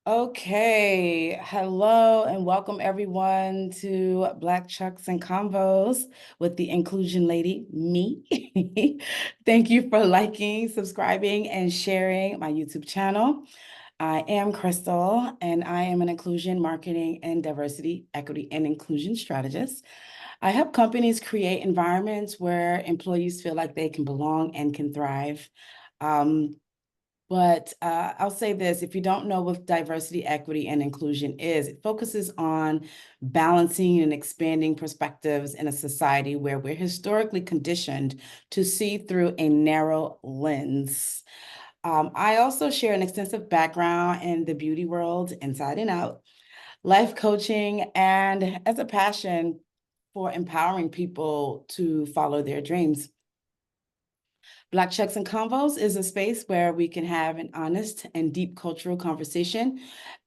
Okay, hello and welcome everyone to Black Chucks and Convos with the Inclusion Lady, me. Thank you for liking, subscribing, and sharing my YouTube channel. I am Crystal, and I am an inclusion marketing and diversity, equity, and inclusion strategist. I help companies create environments where employees feel like they can belong and can thrive. But I'll say this, if you don't know what diversity, equity, and inclusion is, it focuses on balancing and expanding perspectives in a society where we're historically conditioned to see through a narrow lens. I also share an extensive background in the beauty world, inside and out, life coaching, and as a passion for empowering people to follow their dreams. Black Checks and Convos is a space where we can have an honest and deep cultural conversation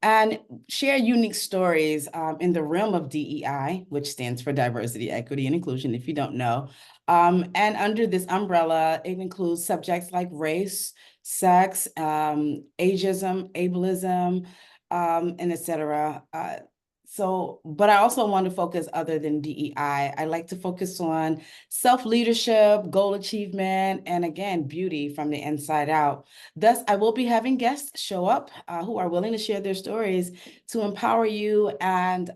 and share unique stories in the realm of DEI, which stands for diversity, equity, and inclusion, if you don't know. And under this umbrella, it includes subjects like race, sex, ageism, ableism, and et cetera. But I also want to focus other than DEI. I like to focus on self-leadership, goal achievement, and again, beauty from the inside out. Thus, I will be having guests show up who are willing to share their stories to empower you and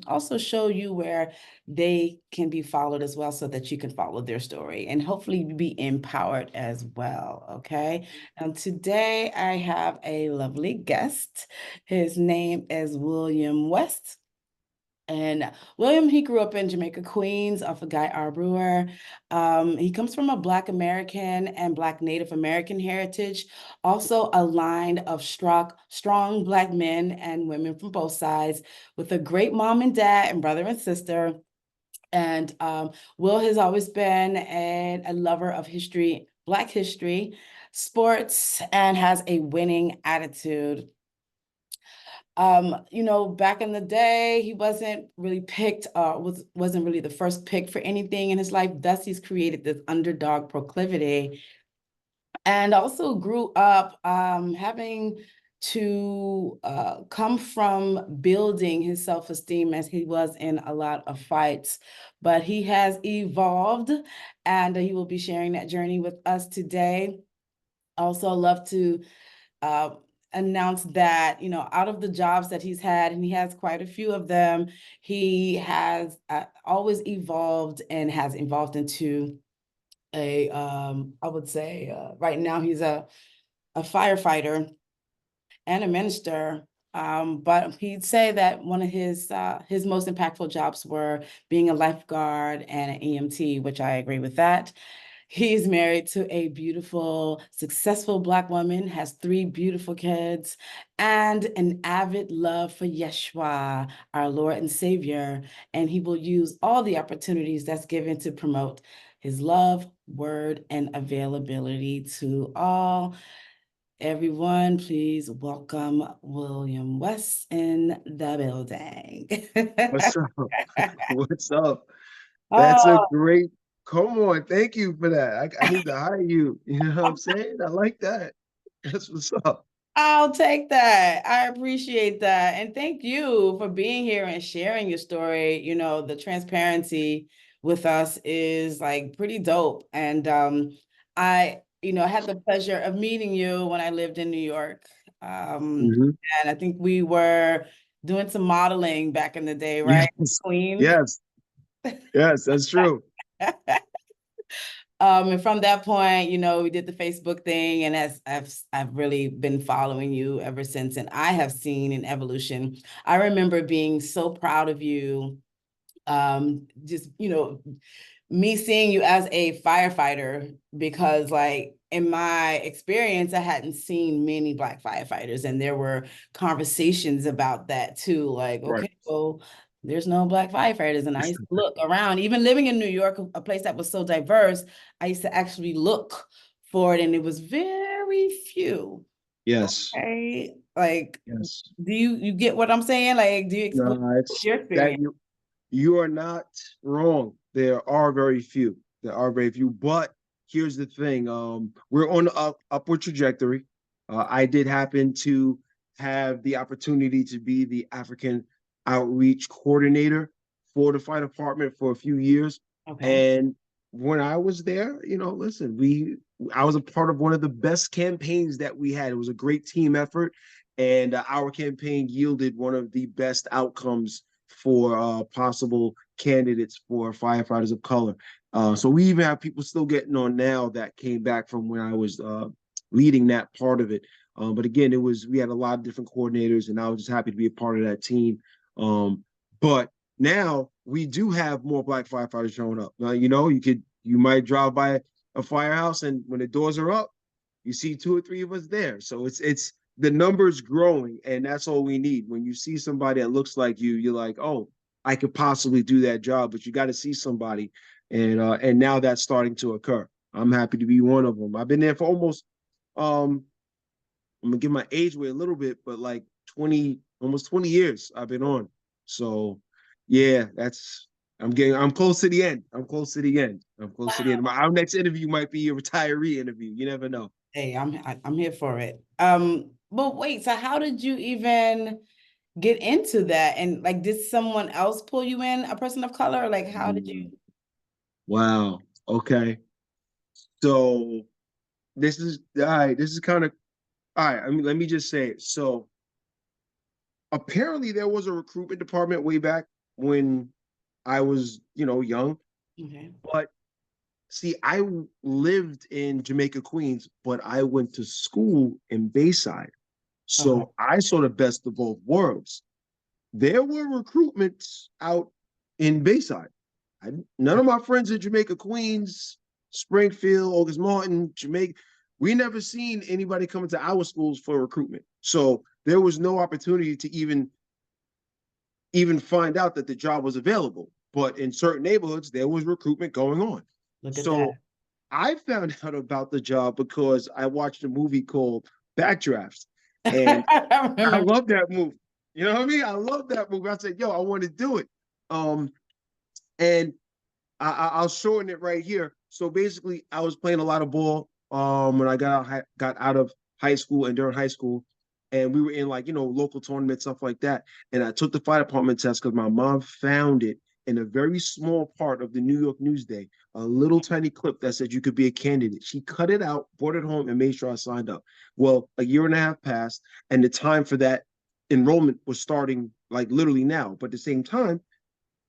also show you where they can be followed as well so that you can follow their story and hopefully be empowered as well, okay? And today I have a lovely guest. His name is William West. And William, he grew up in Jamaica, Queens, off of Guy Arbor. He comes from a Black American and Black Native American heritage, also a line of strong Black men and women from both sides, with a great mom and dad and brother and sister. And Will has always been a lover of history, Black history, sports, and has a winning attitude. Back in the day, he wasn't really picked, wasn't really the first pick for anything in his life. Thus, he's created this underdog proclivity, and also grew up having to come from building his self-esteem as he was in a lot of fights. But he has evolved, and he will be sharing that journey with us today. Also, love to uh, announced that, out of the jobs that he's had, and he has quite a few of them, he has always evolved and has evolved into I would say, right now he's a firefighter and a minister. But he'd say that one of his most impactful jobs were being a lifeguard and an EMT, which I agree with that. He's married to a beautiful, successful Black woman, has three beautiful kids, and an avid love for Yeshua, our Lord and Savior. And he will use all the opportunities that's given to promote his love, word, and availability to all. Everyone, please welcome William West in the building. What's up? What's up? That's a Oh, great, come on. Thank you for that. I need to hire you. You know what I'm saying? I like that. That's what's up. I'll take that. I appreciate that. And thank you for being here and sharing your story. The transparency with us is like pretty dope. And I had the pleasure of meeting you when I lived in New York. Um, Mhm. and I think we were doing some modeling back in the day, right? Yes. Queens. Yes. Yes, that's true. And from that point, we did the Facebook thing, and as I've really been following you ever since, and I have seen an evolution. I remember being so proud of you. Just me seeing you as a firefighter, because like in my experience, I hadn't seen many Black firefighters, and there were conversations about that too. Like, Right. okay, well, there's no Black firefighters. And I used to look around, even living in New York, a place that was so diverse, I used to actually look for it, and it was very few. Yes. Okay. Like, Yes. do you get what I'm saying? Like, do you explain No, it's your that experience? you are not wrong. There are very few. There are very few. But here's the thing. We're on an upward trajectory. I did happen to have the opportunity to be the African outreach coordinator for the fire department for a few years. Okay. And when I was there, listen, I was a part of one of the best campaigns that we had. It was a great team effort, and our campaign yielded one of the best outcomes for possible candidates for firefighters of color. So we even have people still getting on now that came back from when I was leading that part of it. But again, we had a lot of different coordinators, and I was just happy to be a part of that team. But now we do have more Black firefighters showing up. You might drive by a firehouse, and when the doors are up, you see 2 or 3 of us there. So it's the numbers growing, and that's all we need. When you see somebody that looks like you, you're like, oh, I could possibly do that job, but you got to see somebody, and now that's starting to occur. I'm happy to be one of them. I've been there for almost I'm gonna give my age away a little bit, but like 20, almost 20 years I've been on. So yeah, I'm close to the end. I'm close to the end. I'm close to the end. Our next interview might be a retiree interview. You never know. Hey, I'm here for it. But wait, so how did you even get into that? And like, did someone else pull you in, a person of color? Like, how did you? Wow. Okay. So this is all right. This is kind of all right. I mean, let me just say it. So apparently there was a recruitment department way back when I was, young. Okay. But see, I lived in Jamaica, Queens, but I went to school in Bayside. Okay. So I saw the best of both worlds. There were recruitments out in Bayside. None of my friends in Jamaica, Queens, Springfield, August Martin, Jamaica, we never seen anybody coming to our schools for recruitment. So there was no opportunity to even find out that the job was available. But in certain neighborhoods, there was recruitment going on. Look at that. So I found out about the job because I watched a movie called Backdrafts. And I I remember. love that movie. You know what I mean? I love that movie. I said, yo, I want to do it. And I'll shorten it right here. So basically, I was playing a lot of ball when I got out of high school and during high school, and we were in like local tournaments, stuff like that. And I took the fire department test because my mom found it in a very small part of the New York Newsday, a little tiny clip that said you could be a candidate. She cut it out, brought it home, and made sure I signed up. Well, a year and a half passed, and the time for that enrollment was starting like literally now. But at the same time,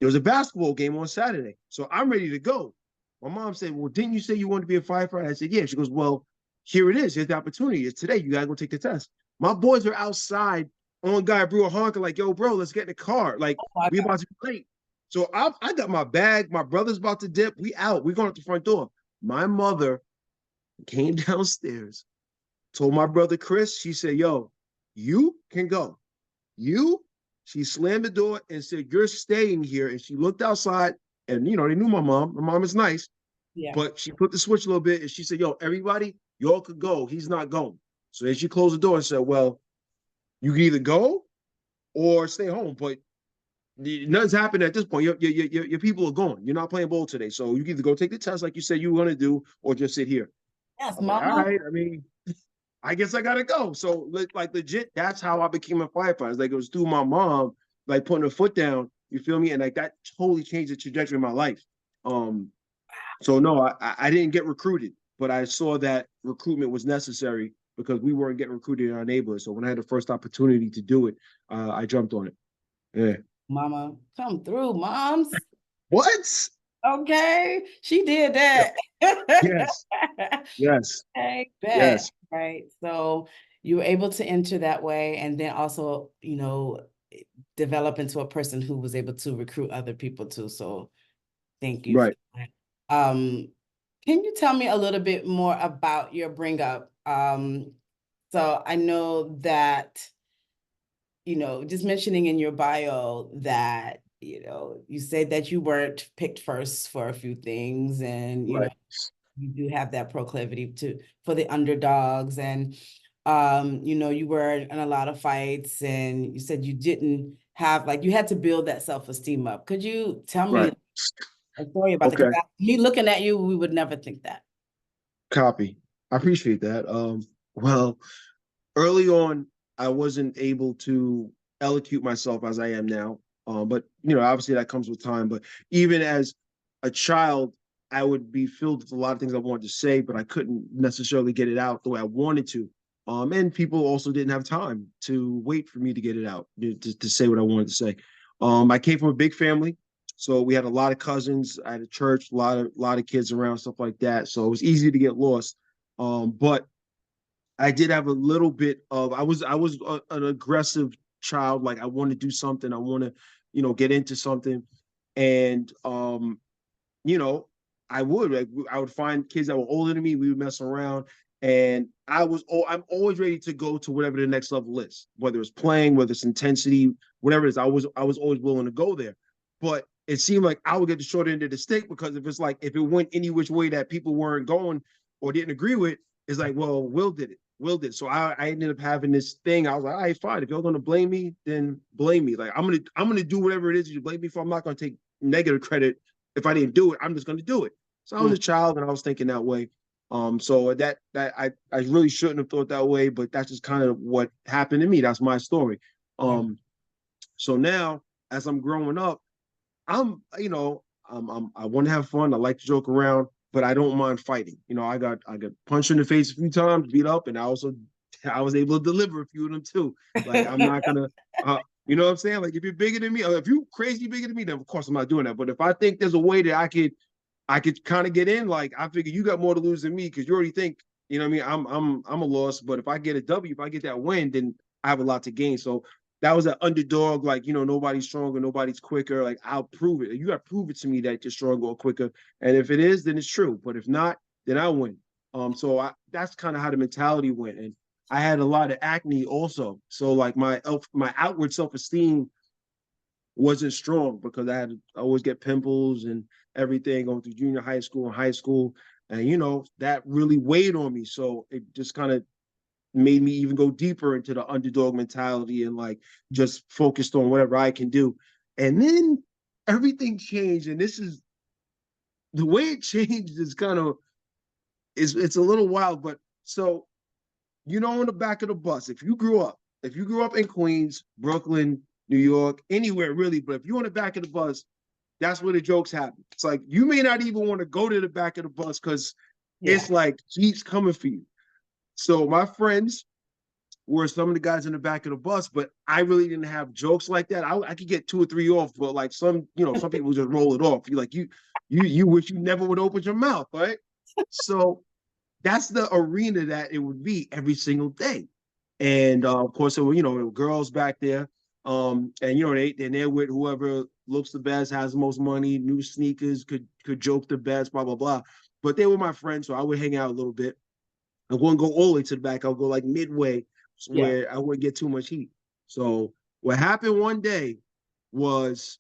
there was a basketball game on Saturday. So I'm ready to go. My mom said, well, didn't you say you wanted to be a firefighter? I said, yeah. She goes, well, here it is. Here's the opportunity. It's today. You got to go take the test. My boys are outside on Guy Brewer honking like, yo, bro, let's get in the car. Like, Oh my we God. about to be late. So I got my bag. My brother's about to dip. We out. We going out the front door. My mother came downstairs, told my brother Chris, she said, yo, you can go. You, she slammed the door and said, you're staying here. And she looked outside and, they knew my mom. My mom is nice, Yeah. but she put the switch a little bit and she said, yo, everybody, y'all could go. He's not going. So then she closed the door and said, well, you can either go or stay home, but nothing's happened at this point. Your people are gone. You're not playing ball today. So you can either go take the test like you said you were going to do or just sit here. Yes, I was like, all mama. right. I mean, I guess I gotta go. So like legit, that's how I became a firefighter. Like it was through my mom, like putting her foot down. You feel me? And like that totally changed the trajectory of my life. Um, so no, I didn't get recruited, but I saw that recruitment was necessary because we weren't getting recruited in our neighborhood. So when I had the first opportunity to do it, I jumped on it. Yeah. Mama, come through, moms. What? Okay, she did that. Yes. Yes. Okay, bet. Yes. Right. So you were able to enter that way and then also, develop into a person who was able to recruit other people too. So thank you for Right. that. Can you tell me a little bit more about your bring up? So I know that, just mentioning in your bio that, you said that you weren't picked first for a few things and, Right. you do have that proclivity for the underdogs and you were in a lot of fights and you said you didn't have like you had to build that self-esteem up. Could you tell me Right. a story about that? Okay. Because me looking at you, we would never think that. Copy. I appreciate that. Well, early on. I wasn't able to elocute myself as I am now. But you know, obviously that comes with time. But even as a child, I would be filled with a lot of things I wanted to say, but I couldn't necessarily get it out the way I wanted to. And people also didn't have time to wait for me to get it out, to say what I wanted to say. I came from a big family, so we had a lot of cousins. I had a church, a lot of kids around, stuff like that. So it was easy to get lost. But I did have a little bit of an aggressive child. Like I want to do something. I want to, get into something, and you know, I would find kids that were older than me. We would mess around, and I'm always ready to go to whatever the next level is, whether it's playing, whether it's intensity, whatever it is. I was always willing to go there, but it seemed like I would get the short end of the stick because if it went any which way that people weren't going or didn't agree with, it's like, well, Will did it. Will did. So I ended up having this thing. I was like, all right, fine. If you're gonna blame me, then blame me. Like I'm gonna do whatever it is you blame me for. I'm not gonna take negative credit if I didn't do it. I'm just gonna do it. So I was a child and I was thinking that way. So I really shouldn't have thought that way, but that's just kind of what happened to me. That's my story. Yeah. So now as I'm growing up, I want to have fun. I like to joke around, but I don't mind fighting. I got punched in the face a few times, beat up, and I was able to deliver a few of them too. Like I'm not gonna, you know what I'm saying? Like if you're bigger than me, or if you crazy bigger than me, then of course I'm not doing that. But if I think there's a way that I could kind of get in, like I figure you got more to lose than me because you already think, you know what I mean? I'm a loss, but if I get a W, if I get that win, then I have a lot to gain. So that was an underdog, like nobody's stronger, nobody's quicker. Like I'll prove it. You got to prove it to me that you're stronger or quicker. And if it is, then it's true. But if not, then I win. So that's kind of how the mentality went. And I had a lot of acne also. So like my outward self-esteem wasn't strong because I always get pimples and everything going through junior high school and high school. And that really weighed on me. So it just kind of made me even go deeper into the underdog mentality and like just focused on whatever I can do. And then everything changed. And this is the way it changed is kind of it's a little wild, but so on the back of the bus, if you grew up in Queens, Brooklyn, New York, anywhere really, but if you're on the back of the bus, that's where the jokes happen. It's like you may not even want to go to the back of the bus because Yeah. it's like he's coming for you. So my friends were some of the guys in the back of the bus, but I really didn't have jokes like that. I could get two or three off, but like some people just roll it off. You wish you never would open your mouth, right? So that's the arena that it would be every single day. And of course, there were girls back there. And they're there with whoever looks the best, has the most money, new sneakers, could joke the best, blah blah blah. But they were my friends, so I would hang out a little bit. I wouldn't go all the way to the back. I'll go like midway, Yeah. where I wouldn't get too much heat. So what happened one day was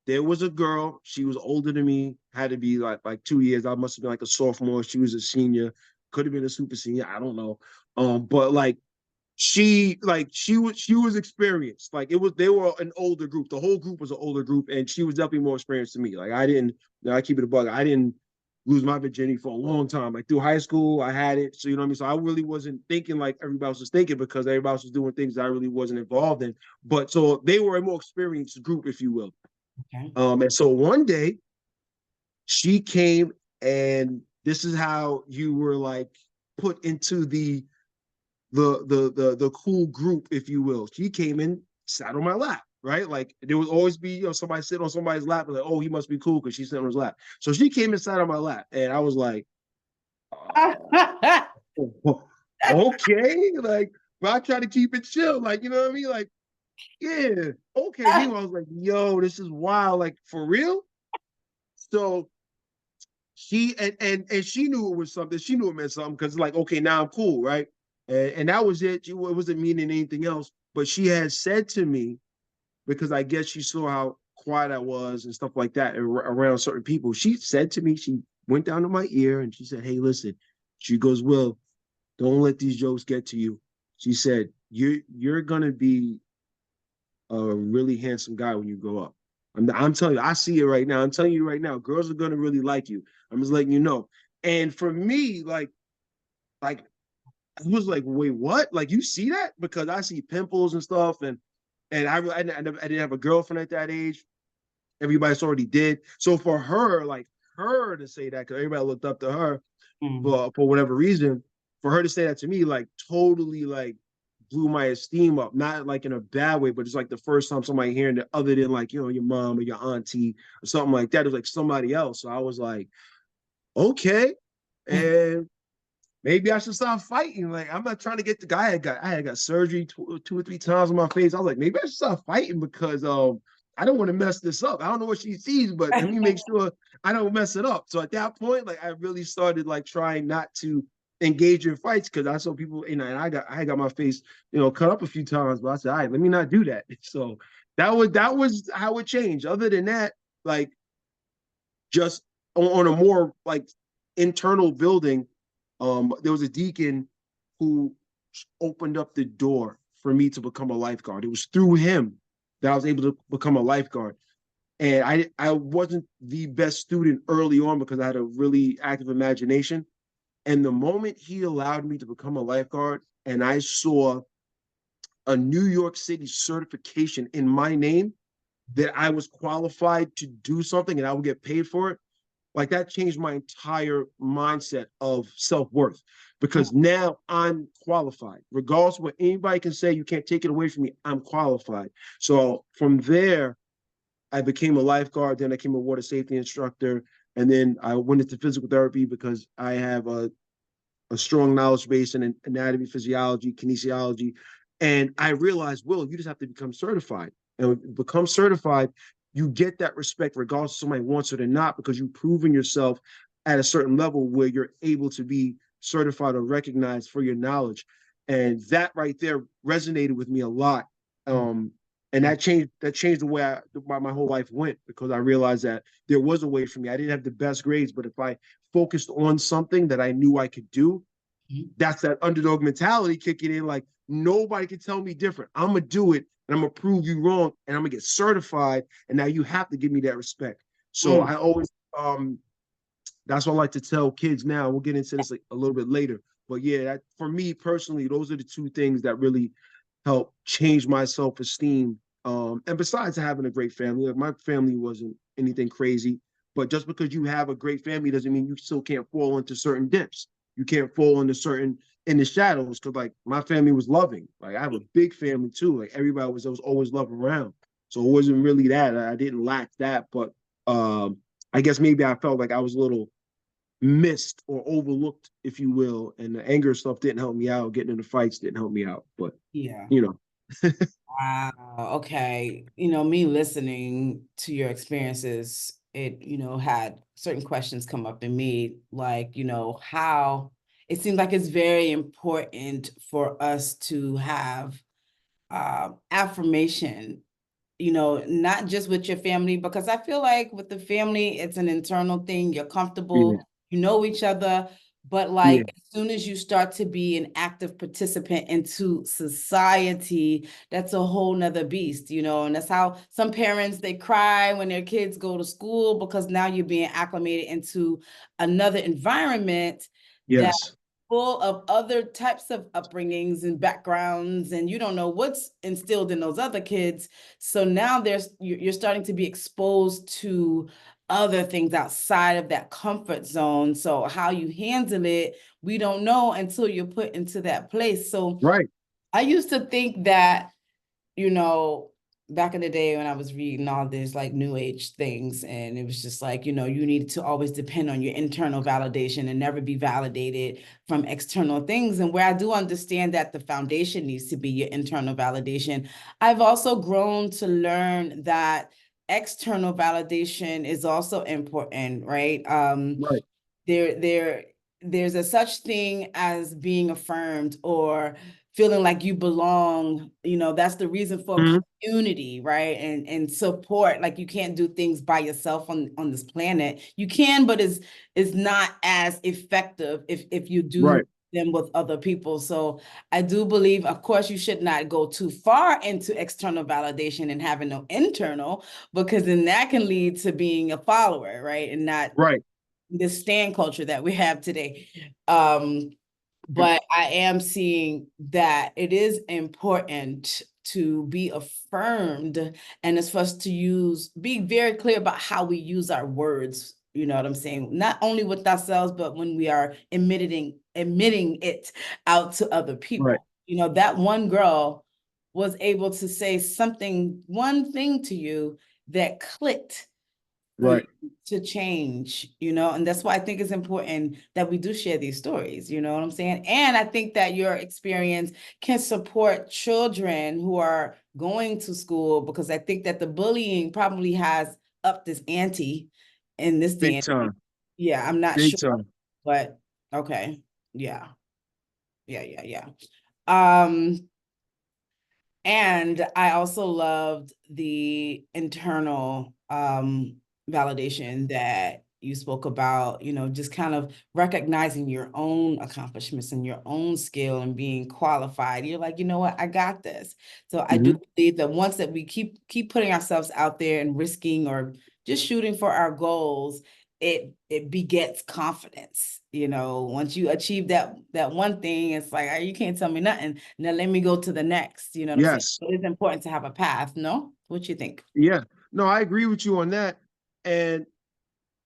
there was a girl. She was older than me. Had to be like 2 years. I must have been like a sophomore. She was a senior. Could have been a super senior. I don't know. But like she was experienced. Like they were an older group. The whole group was an older group, and she was definitely more experienced than me. Like I didn't. I keep it a bug. I didn't lose my virginity for a long time. Like through high school, I had it. So you know what I mean. So I really wasn't thinking like everybody else was thinking because everybody else was doing things that I really wasn't involved in. But so they were a more experienced group, if you will. Okay. And so one day she came, and this is how you were like put into the cool group, if you will. She came in, sat on my lap, right? Like there would always be somebody sit on somebody's lap, and like, oh, he must be cool because she's sitting on his lap. So she came and sat on my lap, and I was like, okay, like, but I try to keep it chill, like you know what I mean, like yeah, okay. Meanwhile, I was like, yo, this is wild, like for real. So she and she knew it was something. She knew it meant something because like, okay, now I'm cool, right? And that was it. It wasn't meaning anything else. But she had said to me, because I guess she saw how quiet I was and stuff like that around certain people. She said to me, she went down to my ear and she said, "Hey, listen." She goes, "Will, don't let these jokes get to you." She said, "You're gonna be a really handsome guy when you grow up. I'm telling you, I see it right now. I'm telling you right now, girls are gonna really like you. I'm just letting you know." And for me, like I was like, wait, what? Like, you see that? Because I see pimples and stuff, and I didn't have a girlfriend at that age. Everybody else already did. So for her, like her to say that, because everybody looked up to her Mm. for whatever reason, for her to say that to me, like totally like blew my esteem up. Not like in a bad way, but it's like the first time somebody hearing it other than like, your mom or your auntie or something like that. It was like somebody else. So I was like, okay. And maybe I should stop fighting. Like, I'm not trying to get the guy. I had got surgery 2 or 3 times on my face. I was like, maybe I should stop fighting because I don't want to mess this up. I don't know what she sees, but let me make sure I don't mess it up. So at that point, like I really started like trying not to engage in fights because I saw people, and I got my face, cut up a few times, but I said, all right, let me not do that. So that was how it changed. Other than that, like just on a more like internal building, there was a deacon who opened up the door for me to become a lifeguard. It was through him that I was able to become a lifeguard. And I wasn't the best student early on because I had a really active imagination. And the moment he allowed me to become a lifeguard and I saw a New York City certification in my name that I was qualified to do something and I would get paid for it, like that changed my entire mindset of self-worth because now I'm qualified. Regardless of what anybody can say, you can't take it away from me. I'm qualified. So from there, I became a lifeguard, then I became a water safety instructor, and then I went into physical therapy because I have a strong knowledge base in anatomy, physiology, kinesiology. And I realized, Will, you just have to become certified. And become certified, you get that respect regardless if somebody wants it or not, because you've proven yourself at a certain level where you're able to be certified or recognized for your knowledge. And that right there resonated with me a lot. And that changed the way my whole life went because I realized that there was a way for me. I didn't have the best grades, but if I focused on something that I knew I could do, that's that underdog mentality kicking in. Like nobody can tell me different. I'm gonna do it, and I'm gonna prove you wrong, and I'm gonna get certified. And now you have to give me that respect. So Mm. I always, that's what I like to tell kids now. We'll get into this like, a little bit later, but yeah, that, for me personally, those are the two things that really help change my self esteem. And besides having a great family, like my family wasn't anything crazy, but just because you have a great family doesn't mean you still can't fall into certain dips. You can't fall into certain in the shadows because like my family was loving. Like I have a big family too. Like everybody was always love around. So it wasn't really that. I didn't lack that, but I guess maybe I felt like I was a little missed or overlooked, if you will, and the anger stuff didn't help me out. Getting into fights didn't help me out, but Yeah. you know, Wow. Okay. Me listening to your experiences, it, had certain questions come up in me, like, how it seems like it's very important for us to have affirmation, not just with your family, because I feel like with the family, it's an internal thing. You're yeah, comfortable, you know each other, but yeah, like as soon as you start to be an active participant into society, that's a whole nother beast, and that's how some parents they cry when their kids go to school because now you're being acclimated into another environment that yes, full of other types of upbringings and backgrounds, and you don't know what's instilled in those other kids. So now you're starting to be exposed to other things outside of that comfort zone. So how you handle it, we don't know until you're put into that place. So right, I used to think that, you know, back in the day when I was reading all these like new age things, and it was just like, you need to always depend on your internal validation and never be validated from external things. And where I do understand that the foundation needs to be your internal validation, I've also grown to learn that external validation is also important, right? right, there there there's a such thing as being affirmed or feeling like you belong. That's the reason for mm-hmm. community, right? And support. Like you can't do things by yourself on this planet. You can, but it's not as effective if you do Right, them with other people. So I do believe, of course, you should not go too far into external validation and having no internal, because then that can lead to being a follower, right? And not right, the stand culture that we have today. Um, but I am seeing that it is important to be affirmed, and it's for us to be very clear about how we use our words. You know what I'm saying? Not only with ourselves, but when we are emitting it out to other Right, people. You know, that one girl was able to say one thing to you that clicked for you right, to change, and that's why I think it's important that we do share these stories, you know what I'm saying? And I think that your experience can support children who are going to school, because I think that the bullying probably has upped this ante in this day big and age. time, Yeah, I'm not big sure, time. but okay. Yeah. Yeah. Um, and I also loved the internal validation that you spoke about, just kind of recognizing your own accomplishments and your own skill and being qualified. You're like, you know what, I got this. So I do Hmm. believe that once that we keep putting ourselves out there and risking or just shooting for our goals, it begets confidence. Once you achieve that one thing, it's like, "Oh, you can't tell me nothing. Now let me go to the next." You know what I'm saying? Yes, It's important to have a path, no? What you think? yeah. No, I agree with you on that. And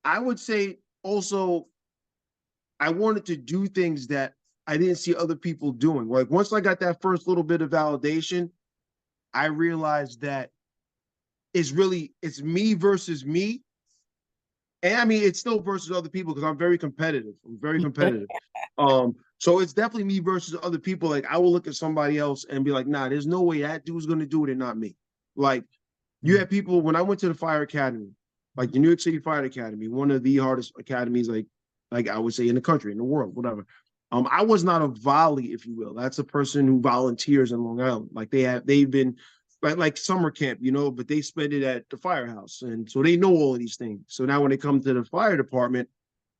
I would say also, I wanted to do things that I didn't see other people doing. Like once I got that first little bit of validation, I realized that it's me versus me. And I mean, it's still versus other people because I'm very competitive. I'm very competitive. So it's definitely me versus other people. Like I will look at somebody else and be like, nah, there's no way that dude's gonna do it and not me. Like you have people when I went to the fire academy, like the New York City Fire Academy, one of the hardest academies, like I would say in the country, in the world, whatever. I was not a volley, if you will. That's a person who volunteers in Long Island. Like they've been like summer camp, but they spend it at the firehouse. And so they know all of these things. So now when they come to the fire department,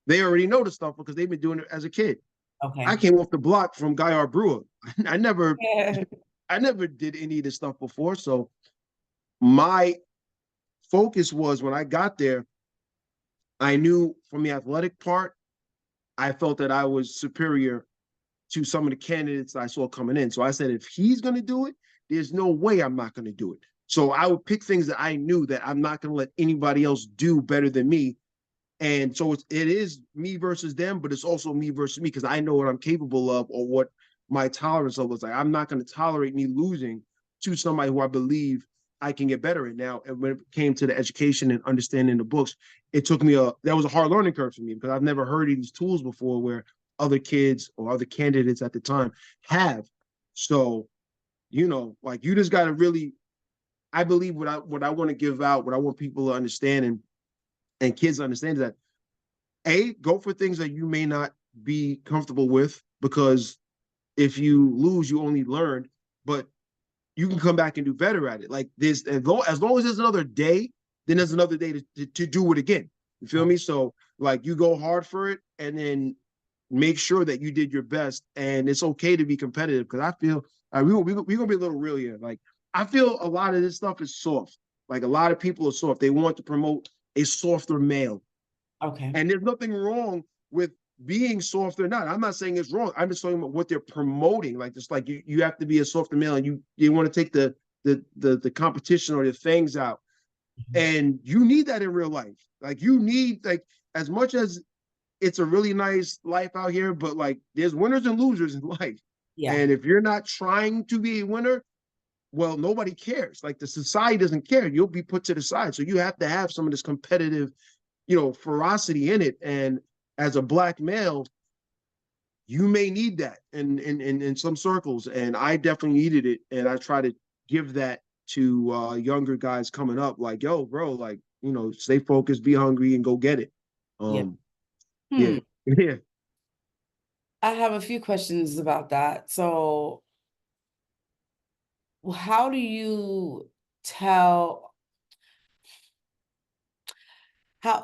they already know the stuff because they've been doing it as a kid. I Okay. came off the block from Guyard Brewer. I never Yeah. I never did any of this stuff before. So my focus was when I got there, I knew from the athletic part, I felt that I was superior to some of the candidates I saw coming in. So I said, if he's going to do it, there's no way I'm not going to do it. So I would pick things that I knew that I'm not going to let anybody else do better than me. And so it is me versus them, but it's also me versus me because I know what I'm capable of or what my tolerance level is like. I'm not going to tolerate me losing to somebody who I believe I can get better at now. And when it came to the education and understanding the books, it took me that was a hard learning curve for me because I've never heard of these tools before where other kids or other candidates at the time have. So, like you just got to really, I believe what I want to give out, what I want people to understand and kids to understand is that go for things that you may not be comfortable with because if you lose, you only learned, but you can come back and do better at it. Like this, as long as there's another day, then there's another day to do it again. You feel me? So like you go hard for it and then make sure that you did your best. And it's okay to be competitive because I feel we're gonna be a little real here. Like I feel a lot of this stuff is soft. Like a lot of people are soft. They want to promote a softer male. Okay. And there's nothing wrong with being soft or not. I'm not saying it's wrong. I'm just talking about what they're promoting. Like just like you have to be a softer male and you want to take the competition or the things out. And you need that in real life. Like you need like as much as it's a really nice life out here, but like there's winners and losers in life. Yeah. And if you're not trying to be a winner, well, nobody cares. Like the society doesn't care. You'll be put to the side. So you have to have some of this competitive ferocity in it. And as a black male, you may need that in some circles. And I definitely needed it. And I try to give that to younger guys coming up, like, yo, bro, like, stay focused, be hungry, and go get it. Yeah. Yeah. Hmm. Yeah. I have a few questions about that. So, how do you tell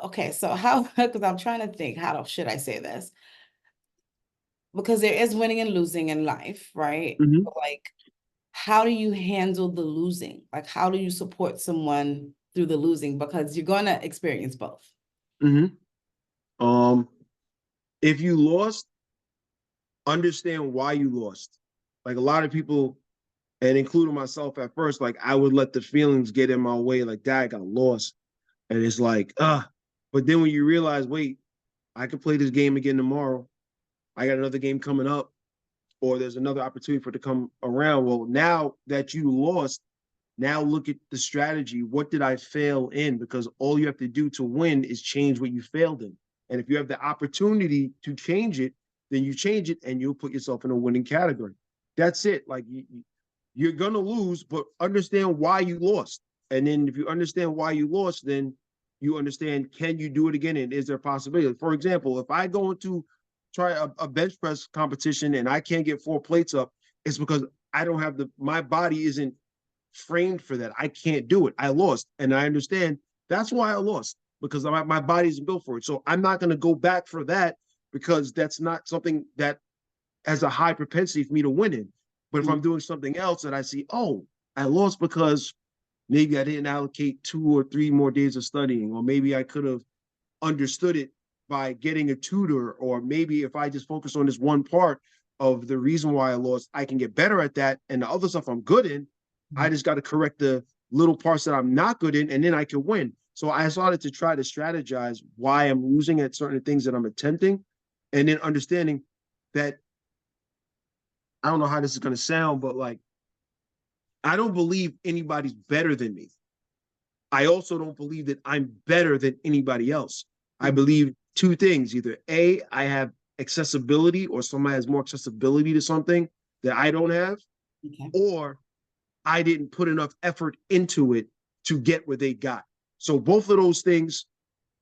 okay, so how, because I'm trying to think, should I say this? Because there is winning and losing in life, right? Mm-hmm. But like, how do you handle the losing? Like, how do you support someone through the losing? Because you're going to experience both. Mm-hmm. If you lost, understand why you lost. Like a lot of people, and including myself at first, like I would let the feelings get in my way, like Dad got lost. And it's like, but then when you realize, wait, I could play this game again tomorrow. I got another game coming up, or there's another opportunity for it to come around. Well, now that you lost, now look at the strategy. What did I fail in? Because all you have to do to win is change what you failed in. And if you have the opportunity to change it, then you change it and you'll put yourself in a winning category. That's it. Like you're gonna lose, but understand why you lost. And then if you understand why you lost, then you understand, can you do it again? And is there a possibility? For example, if I go into try a bench press competition and I can't get 4 plates up, it's because I don't have my body isn't framed for that. I can't do it. I lost. And I understand that's why I lost, because my body isn't built for it. So I'm not going to go back for that, because that's not something that has a high propensity for me to win in. But if I'm doing something else and I see, oh, I lost because maybe I didn't allocate 2 or 3 more days of studying, or maybe I could have understood it by getting a tutor, or maybe if I just focus on this one part of the reason why I lost, I can get better at that. And the other stuff I'm good in, I just got to correct the little parts that I'm not good in, and then I can win. So I started to try to strategize why I'm losing at certain things that I'm attempting, and then understanding that I don't know how this is going to sound, but like, I don't believe anybody's better than me. I also don't believe that I'm better than anybody else. I believe 2 things. Either A, I have accessibility, or somebody has more accessibility to something that I don't have, or I didn't put enough effort into it to get what they got. So both of those things,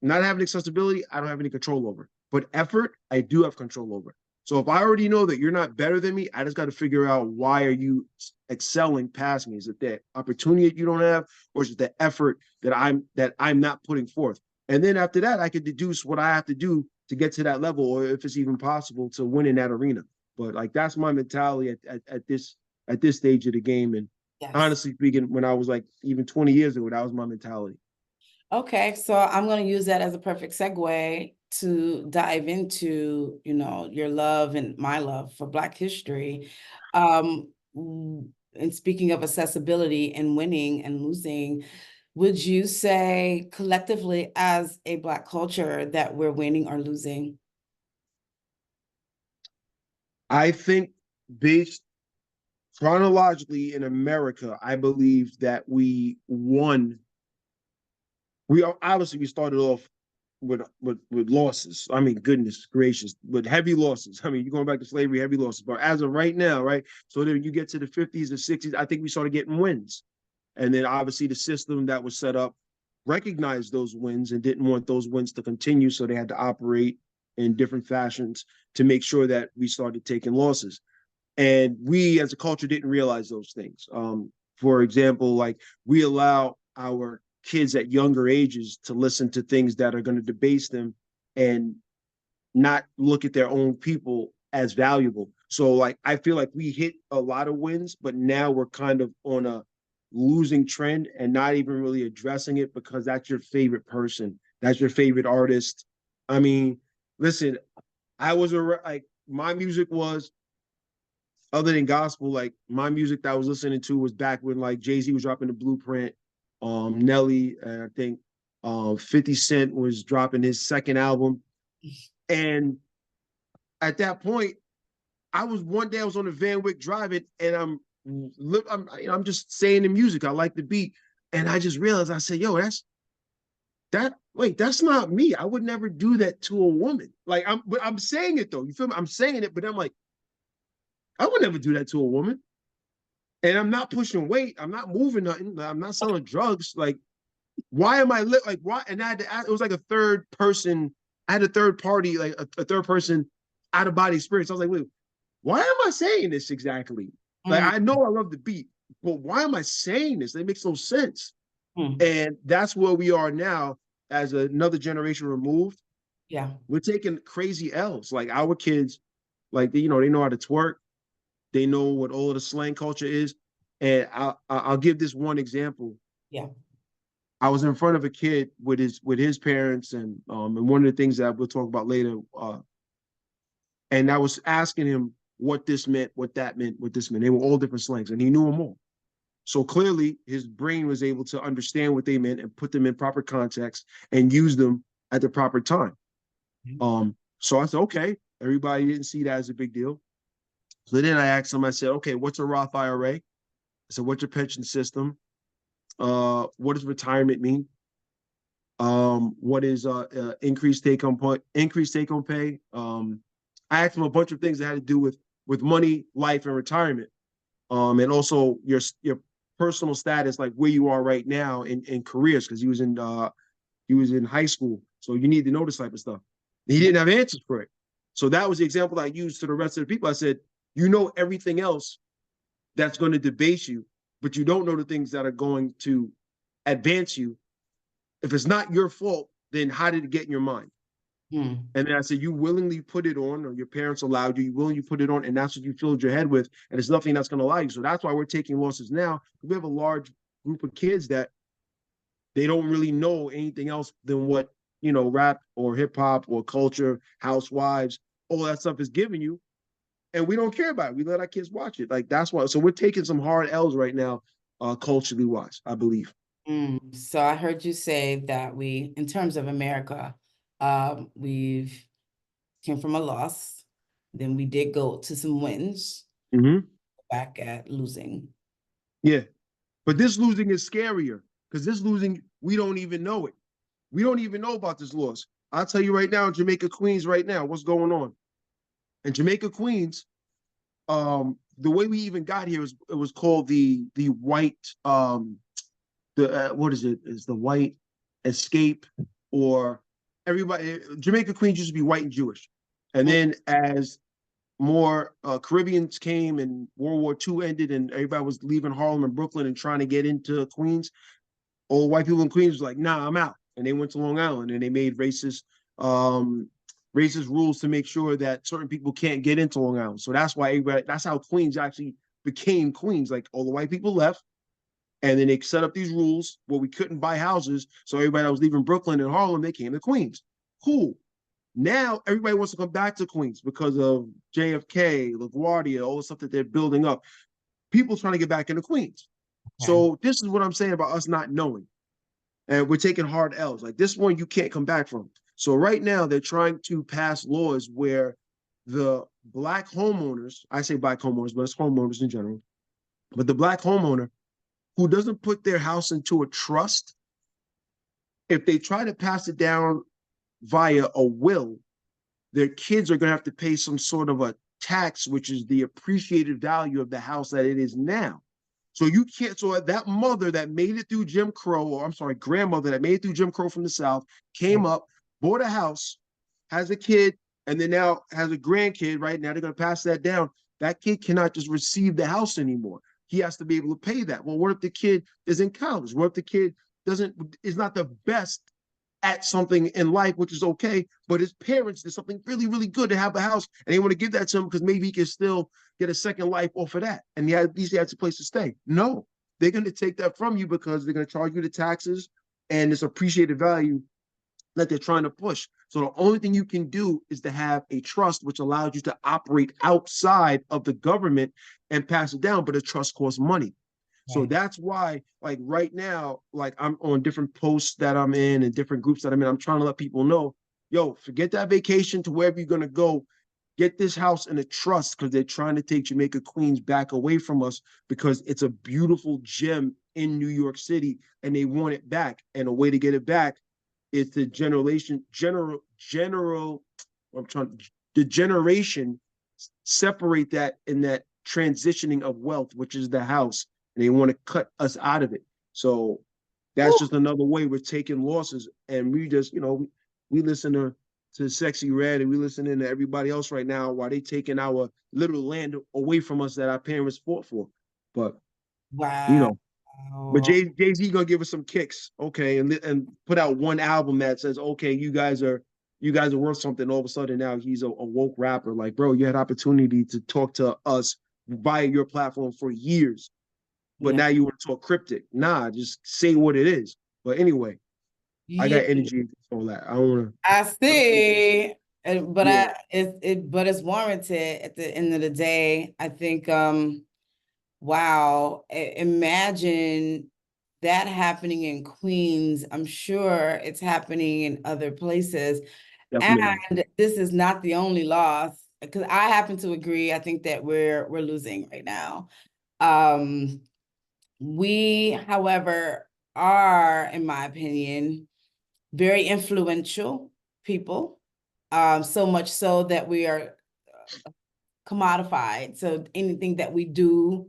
not having accessibility, I don't have any control over. But effort, I do have control over. So if I already know that you're not better than me, I just got to figure out, why are you excelling past me? Is it that opportunity that you don't have, or is it the effort that I'm not putting forth? And then after that, I could deduce what I have to do to get to that level, or if it's even possible to win in that arena. But like, that's my mentality at this stage of the game. And Yes. honestly speaking, when I was like even 20 years ago, that was my mentality. Okay, so I'm going to use that as a perfect segue to dive into, your love and my love for Black history. And speaking of accessibility and winning and losing, would you say collectively as a Black culture that we're winning or losing? I think, based chronologically in America, I believe that we won. We started off with losses. I mean, goodness gracious, with heavy losses. I mean, you're going back to slavery, heavy losses. But as of right now, right? So then you get to the 50s and 60s, I think we started getting wins. And then obviously the system that was set up recognized those wins and didn't want those wins to continue. So they had to operate in different fashions to make sure that we started taking losses. And we as a culture didn't realize those things. For example, like, we allow our kids at younger ages to listen to things that are going to debase them and not look at their own people as valuable. So like, I feel like we hit a lot of wins, but now we're kind of on a losing trend and not even really addressing it, because that's your favorite person, that's your favorite artist. I mean, listen, I was like, my music was, other than gospel, like my music that I was listening to was back when like Jay-Z was dropping the Blueprint, Nelly, and I think 50 Cent was dropping his second album. And at that point, one day I was on the Van Wyck driving, and I'm just saying the music. I like the beat. And I just realized, I said, yo, that's not me. I would never do that to a woman. Like, I'm saying it though. You feel me? I'm saying it, but I'm like, I would never do that to a woman. And I'm not pushing weight. I'm not moving nothing. I'm not selling drugs. Like, why am I like, why? And it was like a third person. I had a third party, like a third person out of body experience. I was like, wait, why am I saying this exactly? Like, I know I love the beat, but why am I saying this? It makes no sense. And that's where we are now as another generation removed. Yeah. We're taking crazy L's. Like, our kids, like, they know how to twerk. They know what all of the slang culture is. And I'll give this one example. Yeah. I was in front of a kid with his parents, and one of the things that we'll talk about later. And I was asking him what this meant, what that meant, what this meant. They were all different slangs, and he knew them all. So clearly, his brain was able to understand what they meant and put them in proper context and use them at the proper time. So I said, okay, everybody didn't see that as a big deal. So then I asked him, I said, okay, what's a Roth IRA? I said, what's your pension system? What does retirement mean? What is increased take home pay? I asked him a bunch of things that had to do with money, life, and retirement. And also your personal status, like where you are right now in careers, because he was in high school, so you need to know this type of stuff. He didn't have answers for it, so that was the example I used to the rest of the people. I said, you know everything else that's going to debase you, but you don't know the things that are going to advance you. If it's not your fault, then how did it get in your mind? And then I said, you willingly put it on, or your parents allowed you, you willingly put it on, and that's what you filled your head with, and there's nothing that's going to allow you. So that's why we're taking losses now. We have a large group of kids that they don't really know anything else than what, rap or hip hop or culture, housewives, all that stuff is giving you. And we don't care about it. We let our kids watch it. Like, that's why. So we're taking some hard L's right now, culturally wise, I believe. So I heard you say that in terms of America, we've came from a loss, then we did go to some wins, back at losing. Yeah. But this losing is scarier, because this losing, we don't even know it. We don't even know about this loss. I'll tell you right now, in Jamaica, Queens, right now, what's going on. In Jamaica, Queens, the way we even got here it was called the white, what is it? Is the white escape, or everybody, Jamaica, Queens used to be white and Jewish. And then as more Caribbeans came and World War II ended and everybody was leaving Harlem and Brooklyn and trying to get into Queens, all white people in Queens was like, nah, I'm out. And they went to Long Island and they made racist rules to make sure that certain people can't get into Long Island. So that's why that's how Queens actually became Queens. Like, all the white people left, and then they set up these rules where we couldn't buy houses. So everybody that was leaving Brooklyn and Harlem, they came to Queens. Cool. Now everybody wants to come back to Queens because of JFK, LaGuardia, all the stuff that they're building up. People trying to get back into Queens. Okay. So this is what I'm saying about us not knowing. And we're taking hard L's. Like, this one you can't come back from. So right now they're trying to pass laws where the Black homeowners, I say Black homeowners, but it's homeowners in general, but the Black homeowner who doesn't put their house into a trust, if they try to pass it down via a will, their kids are going to have to pay some sort of a tax, which is the appreciated value of the house that it is now. So you can't, so that mother that made it through Jim Crow, or I'm sorry, grandmother that made it through Jim Crow from the South, came up, bought a house, has a kid, and then now has a grandkid, right? Now they're going to pass that down. That kid cannot just receive the house anymore. He has to be able to pay that. Well, what if the kid is in college? What if the kid is not the best at something in life, which is okay, but his parents did something really, really good to have a house, and they want to give that to him because maybe he can still get a second life off of that, and at least he has a place to stay. No, they're going to take that from you because they're going to charge you the taxes and this appreciated value that they're trying to push. So the only thing you can do is to have a trust, which allows you to operate outside of the government and pass it down, but a trust costs money. So that's why, like, right now, like, I'm on different posts that I'm in and different groups that I'm in. I'm trying to let people know, yo, forget that vacation to wherever you're going to go. Get this house in a trust, because they're trying to take Jamaica, Queens back away from us because it's a beautiful gem in New York City and they want it back. And a way to get it back is the generation separate that in that transitioning of wealth, which is the house. And they want to cut us out of it. So that's just another way we're taking losses. And we just, we listen to Sexy Red and we listening to everybody else right now while they taking our little land away from us that our parents fought for. But, wow. But Jay-Z gonna give us some kicks, okay, and put out one album that says, okay, you guys are worth something. All of a sudden now he's a woke rapper. Like, bro, you had opportunity to talk to us via your platform for years. But now you want to talk cryptic. Nah, just say what it is. But anyway, I got energy for all that. I don't want to. I see. But Yeah, but it's warranted at the end of the day. I think wow, imagine that happening in Queens. I'm sure it's happening in other places. definitely. And this is not the only loss, because I happen to agree. I think that we're losing right now. Um, we, however, are, in my opinion, very influential people. So much so that we are commodified. So anything that we do,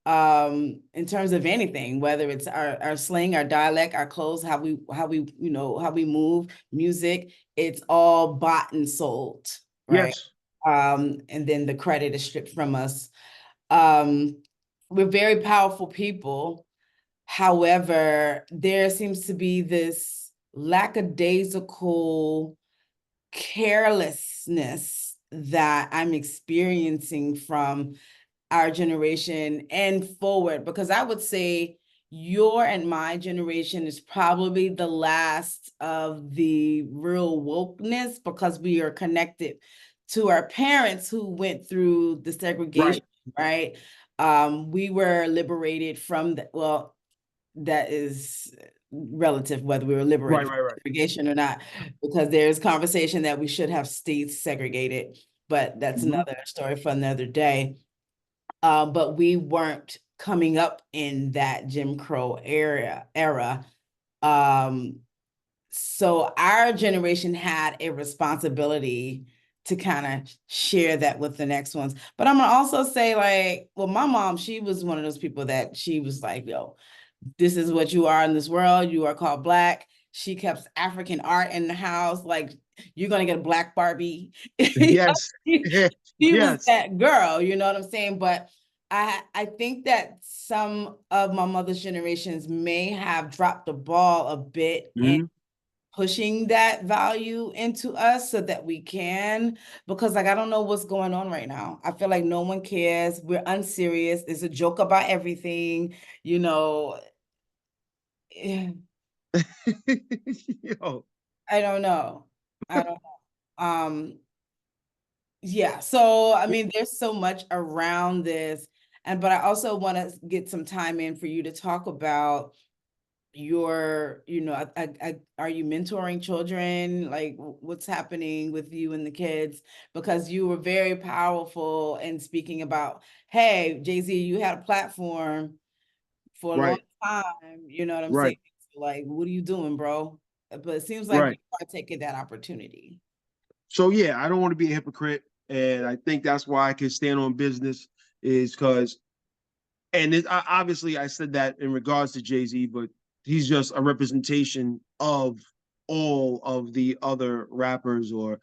in terms of anything, whether it's our slang, our dialect, our clothes, how we move, music, it's all bought and sold, right? Yes. And then the credit is stripped from us. Um, we're very powerful people. However, there seems to be this lackadaisical carelessness that I'm experiencing from our generation and forward, because I would say your and my generation is probably the last of the real wokeness, because we are connected to our parents who went through the Right. segregation, right? We were liberated from the, well, that is relative whether we were Right. liberated from Right. Right. segregation or not, because there's conversation that we should have stayed segregated, but that's Mhm. another story for another day. But we weren't coming up in that Jim Crow era. Um, so our generation had a responsibility to kind of share that with the next ones. But I'm gonna also say, like, well, my mom, she was one of those people that she was like, yo, this is what you are in this world. You are called Black. She kept African art in the house. Like, you're gonna get a Black Barbie. Yes. She was Yes. that girl, you know what I'm saying? But I think that some of my mother's generations may have dropped the ball a bit in Mhm. pushing that value into us so that we can, because like I don't know what's going on right now. I feel like no one cares. We're unserious. There's a joke about everything, you know. eh, Yo. I don't know. I don't know. Yeah, so I mean, there's so much around this, and but I also want to get some time in for you to talk about your, are you mentoring children? Like, what's happening with you and the kids? Because you were very powerful in speaking about, hey, Jay-Z, you had a platform for a long Right. time, you know what I'm saying? Right. So, like, what are you doing, bro? But it seems like you Right. are taking that opportunity. So yeah, I don't want to be a hypocrite, and I think that's why I can stand on business is because, and obviously I said that in regards to Jay-Z, but he's just a representation of all of the other rappers or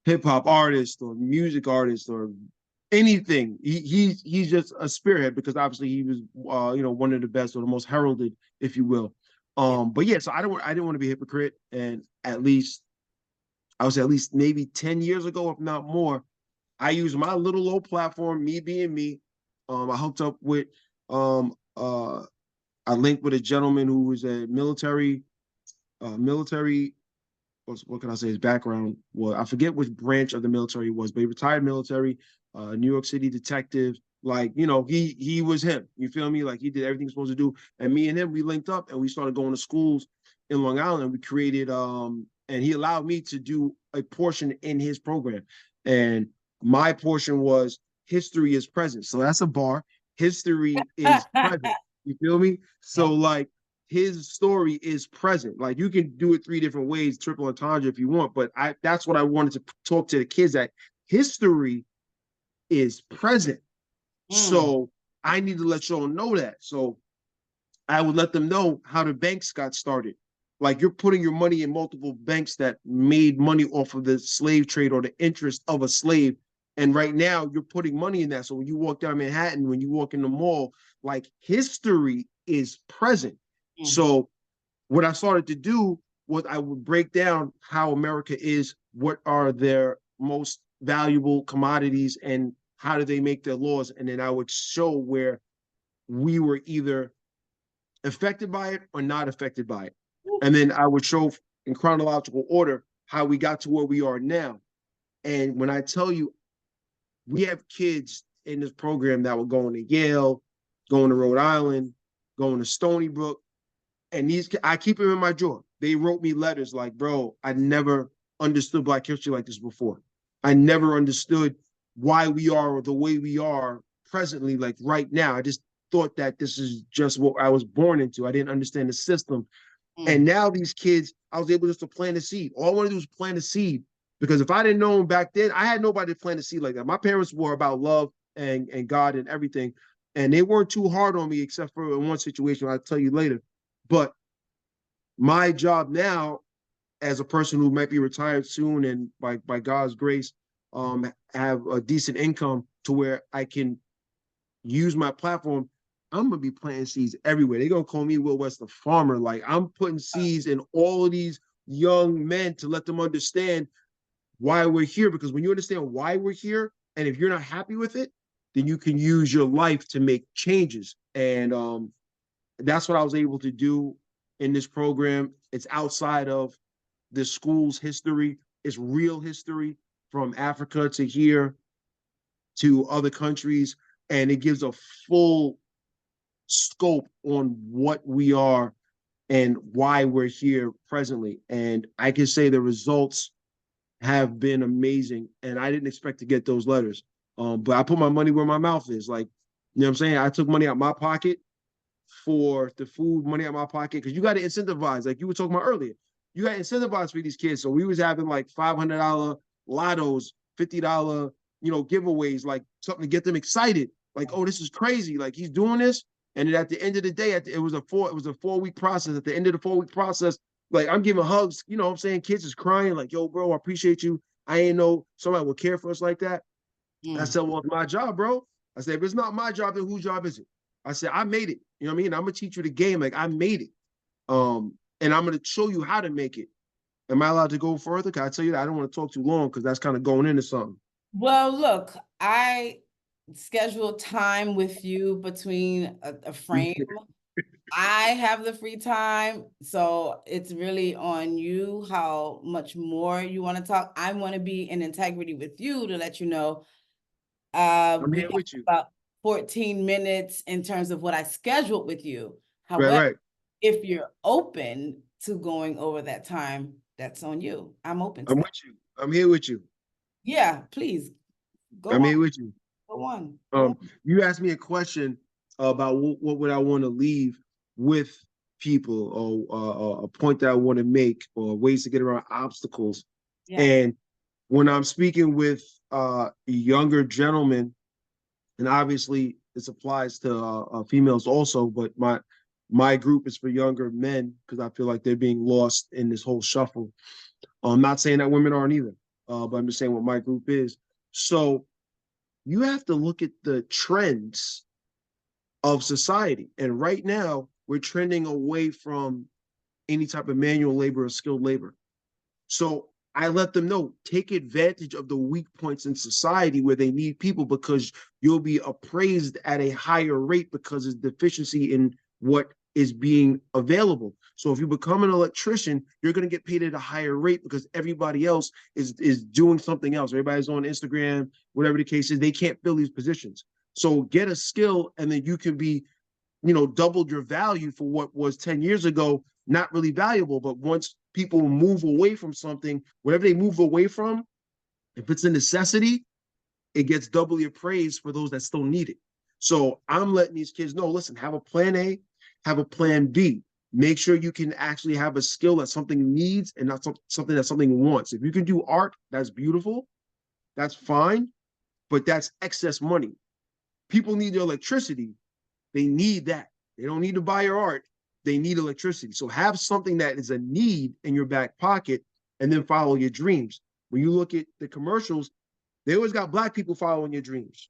hip hop artists or music artists or anything. He's just a spearhead because obviously he was one of the best or the most heralded, if you will. Yeah. But yeah, so I didn't want to be a hypocrite, and at least I would say at least maybe 10 years ago, if not more, I used my little old platform, me being me. I hooked up with um I linked with a gentleman who was a military what can I say his background was. I forget which branch of the military he was, but he retired military, New York City detective. Like, he was him. You feel me? Like he did everything he was supposed to do. And me and him, we linked up and we started going to schools in Long Island. We created and he allowed me to do a portion in his program. And my portion was history is present. So that's a bar. History is present. You feel me? Yeah. So like his story is present. Like you can do it three different ways, triple entendre if you want, but that's what I wanted to talk to the kids that history is present. Mm. So I need to let y'all know that. So I would let them know how the banks got started. Like you're putting your money in multiple banks that made money off of the slave trade or the interest of a slave. And right now you're putting money in that. So when you walk down Manhattan, when you walk in the mall, like history is present. Mm. So what I started to do was I would break down how America is, what are their most valuable commodities, and how do they make their laws. And then I would show where we were either affected by it or not affected by it. And then I would show in chronological order how we got to where we are now. And when I tell you, we have kids in this program that were going to Yale, going to Rhode Island, going to Stony Brook, and these I keep them in my drawer. They wrote me letters like, bro, I never understood Black history like this before. I never understood why we are the way we are presently, like right now. I just thought that this is just what I was born into. I didn't understand the system. And now these kids, I was able just to plant a seed. All I want to do is plant a seed. Because if I didn't know them back then, I had nobody to plant a seed like that. My parents were about love and God and everything. And they weren't too hard on me, except for in one situation I'll tell you later. But my job now, as a person who might be retired soon and by God's grace, have a decent income to where I can use my platform. I'm gonna be planting seeds everywhere. They're gonna call me Will West the farmer. Like I'm putting seeds in all of these young men to let them understand why we're here. Because when you understand why we're here, and if you're not happy with it, then you can use your life to make changes. And that's what I was able to do in this program. It's outside of the school's history. It's real history from Africa to here to other countries. And it gives a full scope on what we are and why we're here presently. And I can say the results have been amazing. And I didn't expect to get those letters. But I put my money where my mouth is. Like, you know what I'm saying? I took money out my pocket for the food, money out my pocket, because you got to incentivize, like you were talking about earlier. You got to incentivize for these kids. So we was having like $500 lottos, $50, giveaways, like something to get them excited. Like, oh, this is crazy. Like he's doing this. And then at the end of the day, it was a 4-week process. At the end of the 4-week process, like I'm giving hugs, you know what I'm saying? Kids is crying, like, yo, bro, I appreciate you. I ain't know somebody would care for us like that. I said, well, it's my job, bro. I said, if it's not my job, then whose job is it? I said, I made it. You know what I mean? I'm gonna teach you the game. Like I made it. And I'm gonna show you how to make it. Am I allowed to go further? Can I tell you that? I don't want to talk too long because that's kind of going into something. Well, look, I scheduled time with you between a frame. I have the free time, so it's really on you how much more you want to talk. I want to be in integrity with you to let you know. I'm We here got with you. about 14 minutes in terms of what I scheduled with you. Right, However, right. if you're open to going over that time, that's on you. I'm open to I'm that. with you. I'm here with you. Yeah, please go I'm on, here with you. go on, go on. You asked me a question about what would I want to leave with people, or a point that I want to make, or ways to get around obstacles. Yeah. And when I'm speaking with younger gentlemen, and obviously this applies to females also, but my group is for younger men because I feel like they're being lost in this whole shuffle. I'm not saying that women aren't either, but I'm just saying what my group is. So you have to look at the trends of society. And right now, we're trending away from any type of manual labor or skilled labor. So I let them know, take advantage of the weak points in society where they need people, because you'll be appraised at a higher rate because of deficiency in what is being available. So if you become an electrician, you're going to get paid at a higher rate because everybody else is doing something else. Everybody's on Instagram, whatever the case is, they can't fill these positions. So get a skill, and then you can be, doubled your value for what was 10 years ago not really valuable. But once people move away from something, whatever they move away from, if it's a necessity, it gets doubly appraised for those that still need it. So I'm letting these kids know, listen, have a plan A, have a plan B. Make sure you can actually have a skill that something needs and not something that something wants. If you can do art, that's beautiful. That's fine, but that's excess money. People need their electricity. They need that. They don't need to buy your art. They need electricity. So have something that is a need in your back pocket, and then follow your dreams. When you look at the commercials, they always got Black people following your dreams.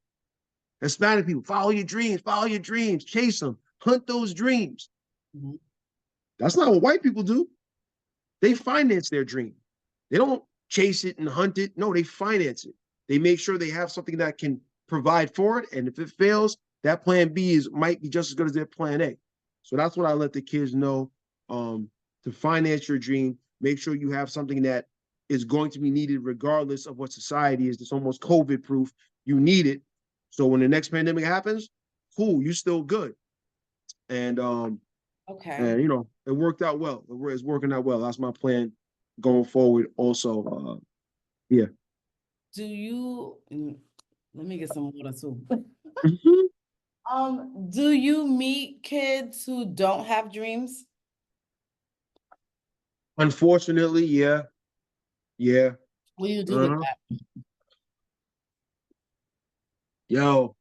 Hispanic people, follow your dreams, chase them, hunt those dreams. Mm-hmm. That's not what white people do. They finance their dream. They don't chase it and hunt it. No, they finance it. They make sure they have something that can provide for it. And if it fails, that plan B might be just as good as their plan A. So that's what I let the kids know, to finance your dream. Make sure you have something that is going to be needed regardless of what society is. It's almost COVID proof. You need it. So when the next pandemic happens, cool, you still good. And Okay. and it worked out well. It's working out well. That's my plan going forward. Also, yeah. Do you, let me get some water too. Mhm. Do you meet kids who don't have dreams? Unfortunately, yeah, yeah. What do you do with Uh-huh. that? Yo,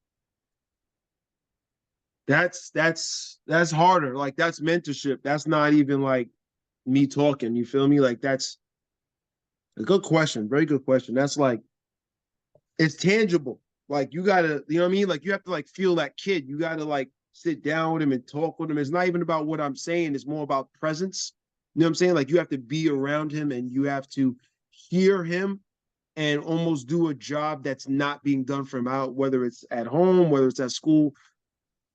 that's harder. Like that's mentorship. That's not even like me talking. You feel me? Like that's a good question. Very good question. That's like it's tangible. Like you gotta, you know what I mean? Like you have to like feel that kid. You gotta like sit down with him and talk with him. It's not even about what I'm saying, it's more about presence. You know what I'm saying? Like you have to be around him and you have to hear him and almost do a job that's not being done for him out, whether it's at home, whether it's at school.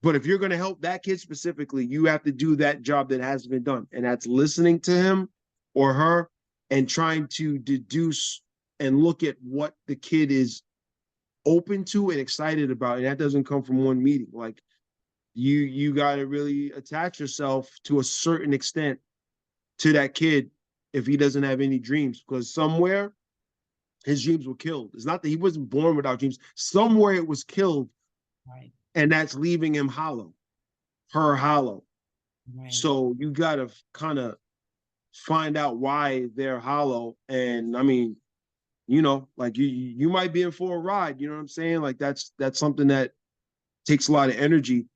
But if you're going to help that kid specifically, you have to do that job that hasn't been done. And that's listening to him or her and trying to deduce and look at what the kid is open to and excited about. And that doesn't come from one meeting. Like you got to really attach yourself to a certain extent to that kid if he doesn't have any dreams, because somewhere his dreams were killed. It's not that he wasn't born without dreams. Somewhere it was killed, Right, and that's leaving him hollow, her hollow. right. So you got to kind of find out why they're hollow. And I mean, like you might be in for a ride. You know what I'm saying? Like that's something that takes a lot of energy,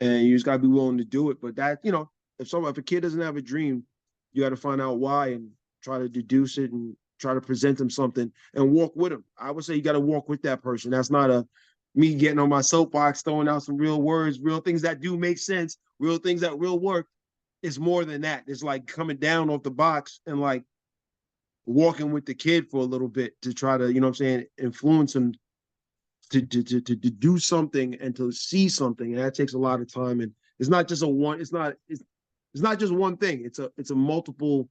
and you just got to be willing to do it. But that if a kid doesn't have a dream, you got to find out why and try to deduce it and try to present them something and walk with them. I would say you got to walk with that person. That's not a me getting on my soapbox, throwing out some real words, real things that do make sense, real things that will work. It's more than that. It's like coming down off the box and like walking with the kid for a little bit to try to, influence him to do something and to see something. And that takes a lot of time. And it's not just it's not just one thing. It's a multiple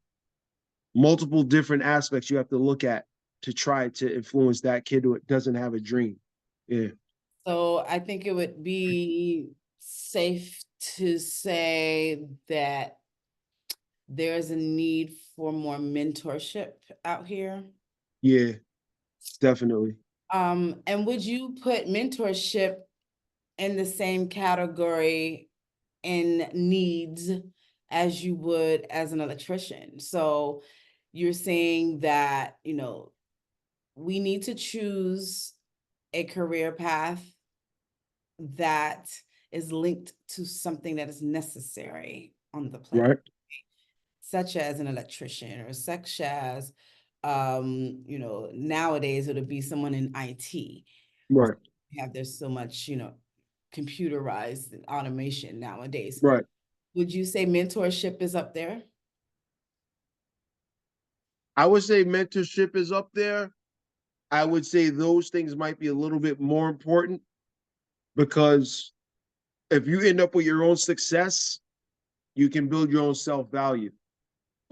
different aspects you have to look at to try to influence that kid who doesn't have a dream. Yeah. So I think it would be safe to say that there's a need for more mentorship out here. Yeah, definitely. And would you put mentorship in the same category in needs as you would as an electrician? So you're saying that, we need to choose a career path that is linked to something that is necessary on the planet, Right. such as an electrician or such as, nowadays it would be someone in IT. Right. There's so much, computerized automation nowadays. Right. Would you say mentorship is up there? I would say mentorship is up there. I would say those things might be a little bit more important because if you end up with your own success, you can build your own self-value.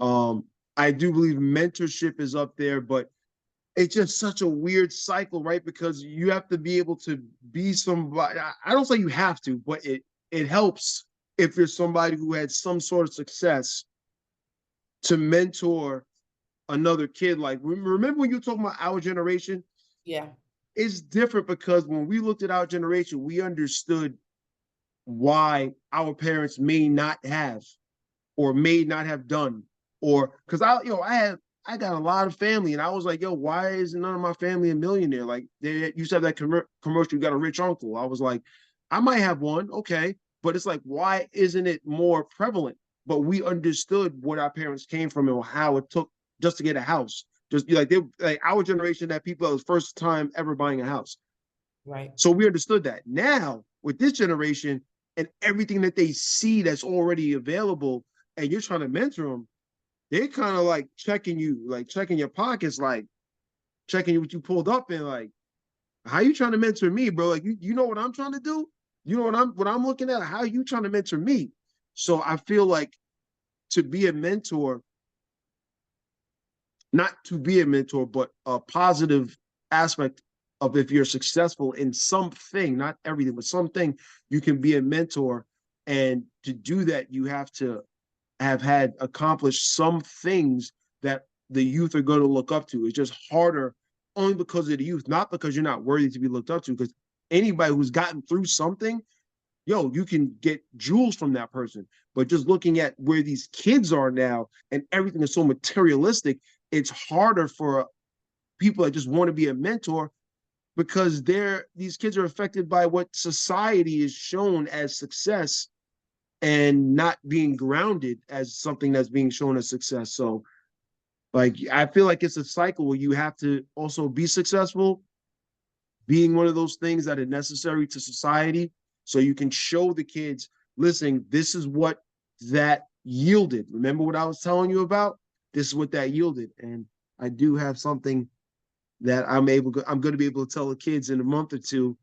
Um, I do believe mentorship is up there, but it's just such a weird cycle, right? Because you have to be able to be somebody. I don't say you have to, but it helps if you're somebody who had some sort of success to mentor another kid. Like remember when you were talking about our generation? Yeah. It's different because when we looked at our generation, we understood why our parents may not have or may not have done, or because I got a lot of family, and I was like, yo, why is none of my family a millionaire? Like they used to have that commercial, you got a rich uncle. I was like, I might have one, okay, but it's like, why isn't it more prevalent? But we understood what our parents came from and how it took just to get a house. Just like our generation had people that was first time ever buying a house. Right. So we understood that. Now with this generation and everything that they see that's already available, and you're trying to mentor them, they kind of like checking you, like checking your pockets, like checking what you pulled up in, like, how you trying to mentor me, bro? Like you know what I'm trying to do? You know what I'm looking at? How are you trying to mentor me? So I feel like to be a mentor, not to be a mentor, but a positive aspect of if you're successful in something, not everything, but something, you can be a mentor. And to do that, you have to have had accomplished some things that the youth are going to look up to. It's just harder only because of the youth, not because you're not worthy to be looked up to. Because anybody who's gotten through something, yo, you can get jewels from that person. But just looking at where these kids are now and everything is so materialistic, it's harder for people that just want to be a mentor because these kids are affected by what society is shown as success and not being grounded as something that's being shown as success. So like I feel like it's a cycle where you have to also be successful, being one of those things that are necessary to society, so you can show the kids, listen, this is what that yielded. Remember what I was telling you about? This is what that yielded. And I do have something that I'm going to be able to tell the kids in a month or two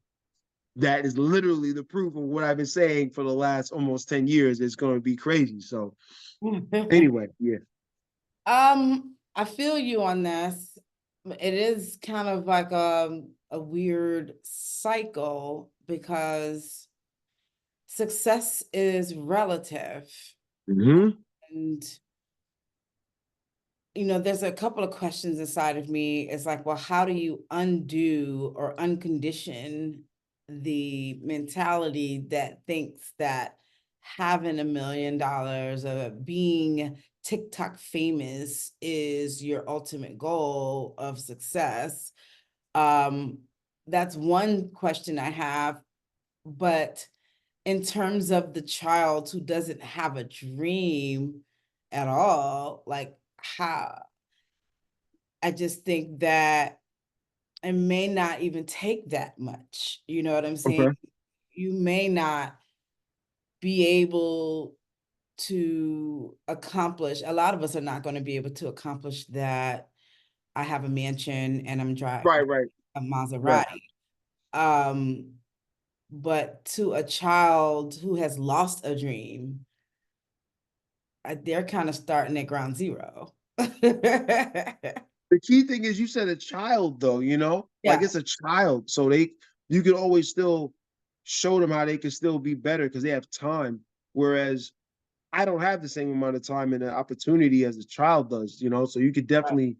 that is literally the proof of what I've been saying for the last almost 10 years. It's going to be crazy. So anyway, yeah. I feel you on this. It is kind of like a weird cycle because success is relative. Mm-hmm. And, there's a couple of questions inside of me. It's like, well, how do you undo or uncondition the mentality that thinks that having $1 million or being TikTok famous is your ultimate goal of success? That's one question I have. But in terms of the child who doesn't have a dream at all, like how I just think that it may not even take that much. You know what I'm saying? Okay. You may not be able to accomplish, a lot of us are not going to be able to accomplish that. I have a mansion and I'm driving Right. a Right. Maserati. Um, but to a child who has lost a dream, they're kind of starting at ground zero. The key thing is you said a child though, like Yeah, it's a child. So you can always still show them how they can still be better because they have time. Whereas I don't have the same amount of time and opportunity as a child does, so you could definitely,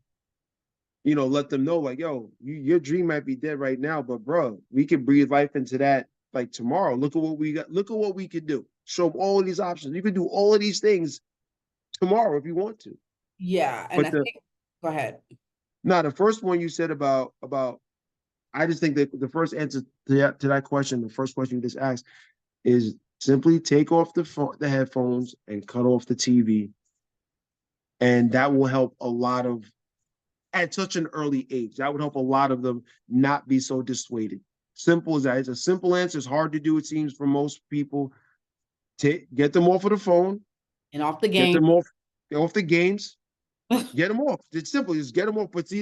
let them know like, yo, your dream might be dead right now, but bro, we can breathe life into that like tomorrow. Look at what we got. Look at what we could do. Show them all of these options. You can do all of these things tomorrow if you want to. yeah. And But I think, go ahead. the first one you said about I just think that the first answer to that question, the first question you just asked, is simply take off the headphones and cut off the TV, and that will help a lot of at such an early age. That would help a lot of them not be so dissuaded. Simple as that. It's a simple answer. It's hard to do, it seems, for most people. Get them off of the phone. And off the Get game. them off the games. Get them off. It's simple. Just get them off. But see,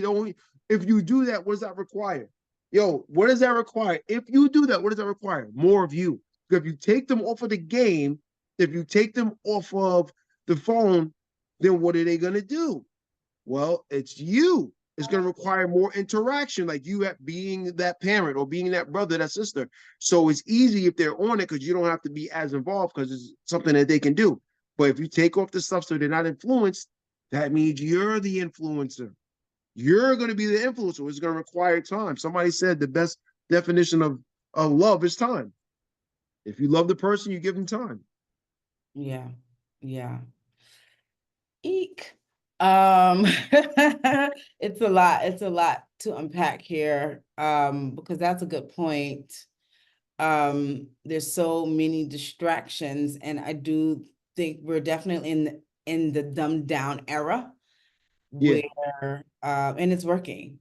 if you do that, what does that require? Yo, what does that require? If you do that, what does that require? More of you. Because if you take them off of the game, if you take them off of the phone, then what are they going to do? Well, it's you. It's going to require more interaction, like you being that parent or being that brother, that sister. So it's easy if they're on it because you don't have to be as involved because it's something that they can do. But if you take off the stuff so they're not influenced, that means you're the influencer. You're going to be the influencer. It's going to require time. Somebody said the best definition of love is time. If you love the person, you give them time. Yeah, yeah. Eek. Um, it's a lot to unpack here, because that's a good point. There's so many distractions, and I do think we're definitely in the dumbed down era Yeah. where and it's working.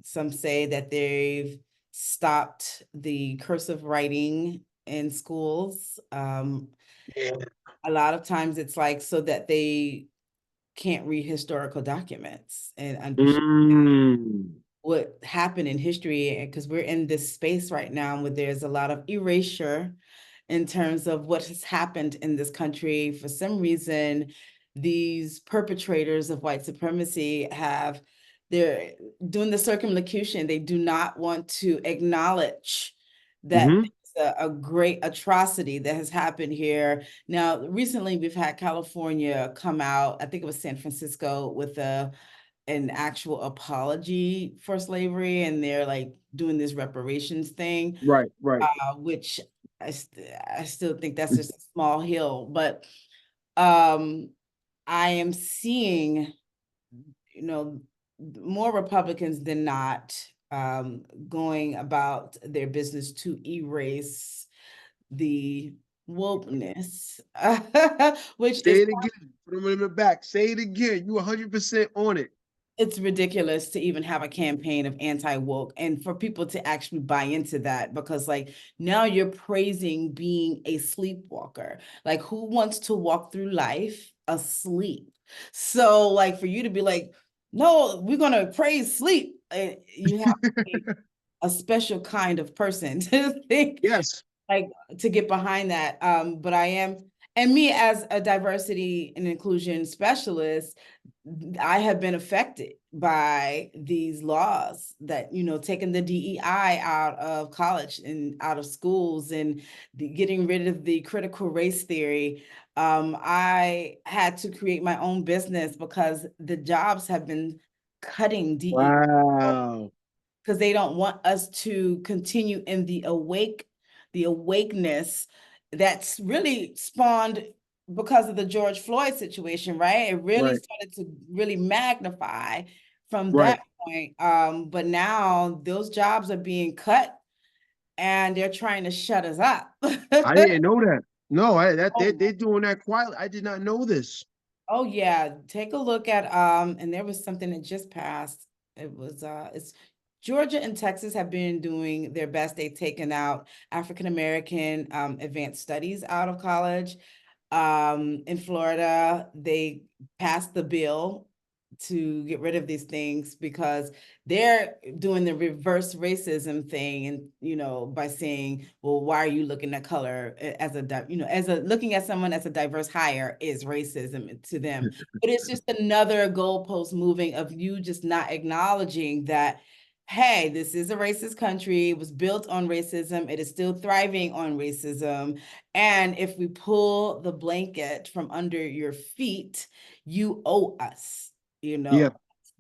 Some say that they've stopped the cursive writing in schools. Yeah. A lot of times it's like so that they can't read historical documents and understand Mm. what happened in history, because we're in this space right now where there's a lot of erasure in terms of what has happened in this country. For some reason, these perpetrators of white supremacy they're doing the circumlocution. They do not want to acknowledge that Hmm. it's a great atrocity that has happened here. Now, recently we've had California come out, I think it was San Francisco, with an actual apology for slavery, and they're like doing this reparations thing, Right, right. which I still think that's just a small hill, but um, I am seeing, more Republicans than not going about their business to erase the wokeness, which Say is, it again. Put them in the back. Say it again. You 100% on it. it's ridiculous to even have a campaign of anti-woke and for people to actually buy into that, because like now you're praising being a sleepwalker. Like, who wants to walk through life asleep? So like for you to be like, no, we're gonna praise sleep, you have to be a special kind of person to think Yes. like to get behind that. But I am, and me as a diversity and inclusion specialist, I have been affected by these laws that, taking the DEI out of college and out of schools, and getting rid of the critical race theory. I had to create my own business because the jobs have been cutting DEI, Wow. because they don't want us to continue in the awakeness that's really spawned because of the George Floyd situation, right? It really Right, started to really magnify from right. that point. But now those jobs are being cut and they're trying to shut us up. I didn't know that. No, they're Oh, doing that quietly. I did not know this. oh yeah, take a look at and there was something that just passed. It's Georgia and Texas have been doing their best. They've taken out African American advanced studies out of college. In Florida, they passed the bill to get rid of these things because they're doing the reverse racism thing, and by saying, well, why are you looking at color as looking at someone as a diverse hire is racism to them. But it's just another goalpost moving of you just not acknowledging that, hey, this is a racist country. It was built on racism. It is still thriving on racism. And if we pull the blanket from under your feet, you owe us, Yeah.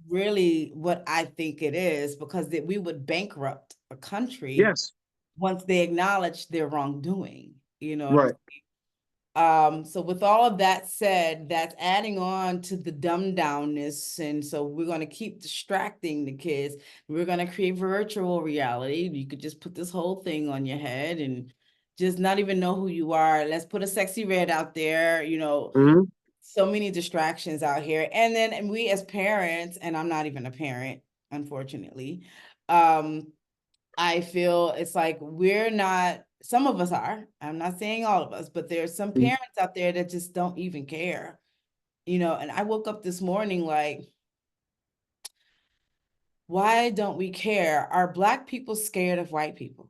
really what I think it is, because we would bankrupt a country Yes. once they acknowledge their wrongdoing. You know what I'm Right. saying? So with all of that said, that's adding on to the dumbed downness. And so we're going to keep distracting the kids. We're going to create virtual reality. You could just put this whole thing on your head and just not even know who you are. Let's put a sexy red out there, Hmm. so many distractions out here. And we as parents, and I'm not even a parent, unfortunately, um, I feel it's like we're not, some of us are, I'm not saying all of us, but there's some parents out there that just don't even care, and I woke up this morning like, why don't we care? Are Black people scared of white people?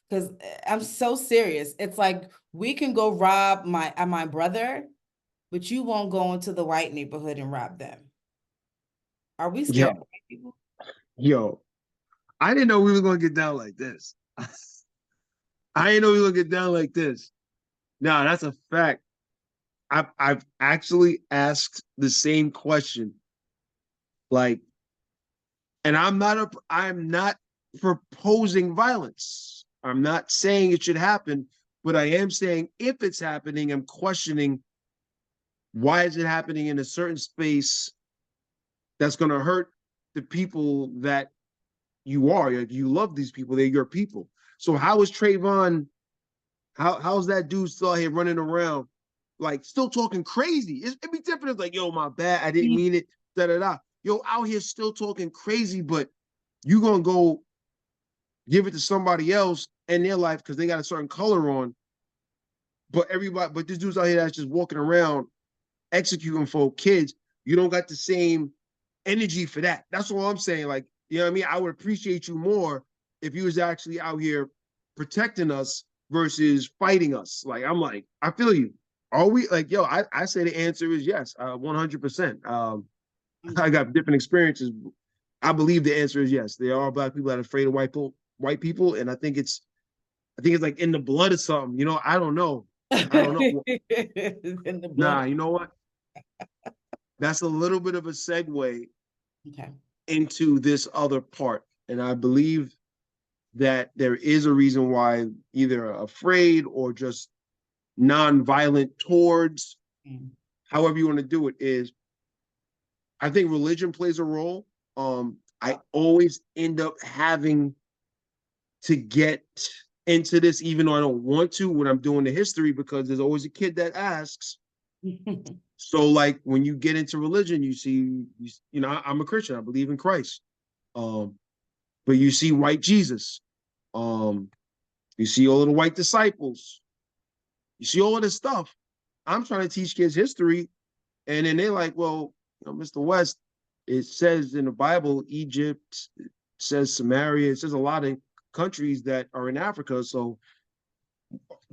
Because I'm so serious. It's like we can go rob my brother, but you won't go into the white neighborhood and rob them. Are we scared of Yo, white people? yo, I didn't know we were gonna get down like this. I didn't know we were gonna get down like this. No, that's a fact. I've actually asked the same question. Like, and I'm not proposing violence. I'm not saying it should happen, but I am saying if it's happening, I'm questioning why is it happening in a certain space that's gonna hurt the people that you are. Like, you love these people, they're your people. So how is Trayvon, how's that dude still out here running around, like still talking crazy? It'd be different if like, yo, my bad, I didn't mean it, da da da. Yo, out here still talking crazy, but you gonna go give it to somebody else in their life because they got a certain color on. But this dude's out here that's just walking around executing for kids. You don't got the same energy for that. That's all I'm saying. Like, you know what I mean? I would appreciate you more if you was actually out here protecting us versus fighting us. Like, I'm like, I feel you. are we like, yo, I say the answer is yes, 100%. I got different experiences. I believe the answer is yes. There are black people that are afraid of white people, and I think it's like in the blood or something. You know, I don't know. I don't know. In the blood. Nah, you know what? That's a little bit of a segue Okay. into this other part. And I believe that there is a reason why either afraid or just non-violent towards, Mm. however you want to do it, is I think religion plays a role. I always end up having to get into this, even though I don't want to when I'm doing the history, because there's always a kid that asks. So, like when you get into religion, you see, you know, I'm a Christian. I believe in Christ. Um, but you see white Jesus. Um, you see all of the white disciples. You see all of this stuff. I'm trying to teach kids history, and then they're like, "Well, you know, Mr. West, it says in the Bible, Egypt, it says Samaria, it says a lot of countries that are in Africa. So,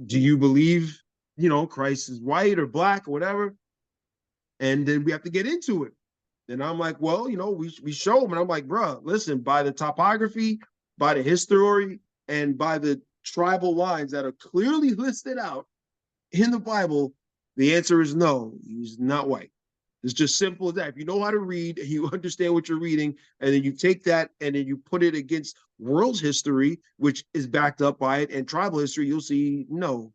do you believe, you know, Christ is white or black or whatever?" And then we have to get into it. And I'm like, well, you know, we show them. And I'm like, bro, listen, by the topography, by the history, and by the tribal lines that are clearly listed out in the Bible, the answer is no, he's not white. It's just simple as that. If you know how to read and you understand what you're reading, and then you take that and then you put it against world history, which is backed up by it, and tribal history, you'll see no,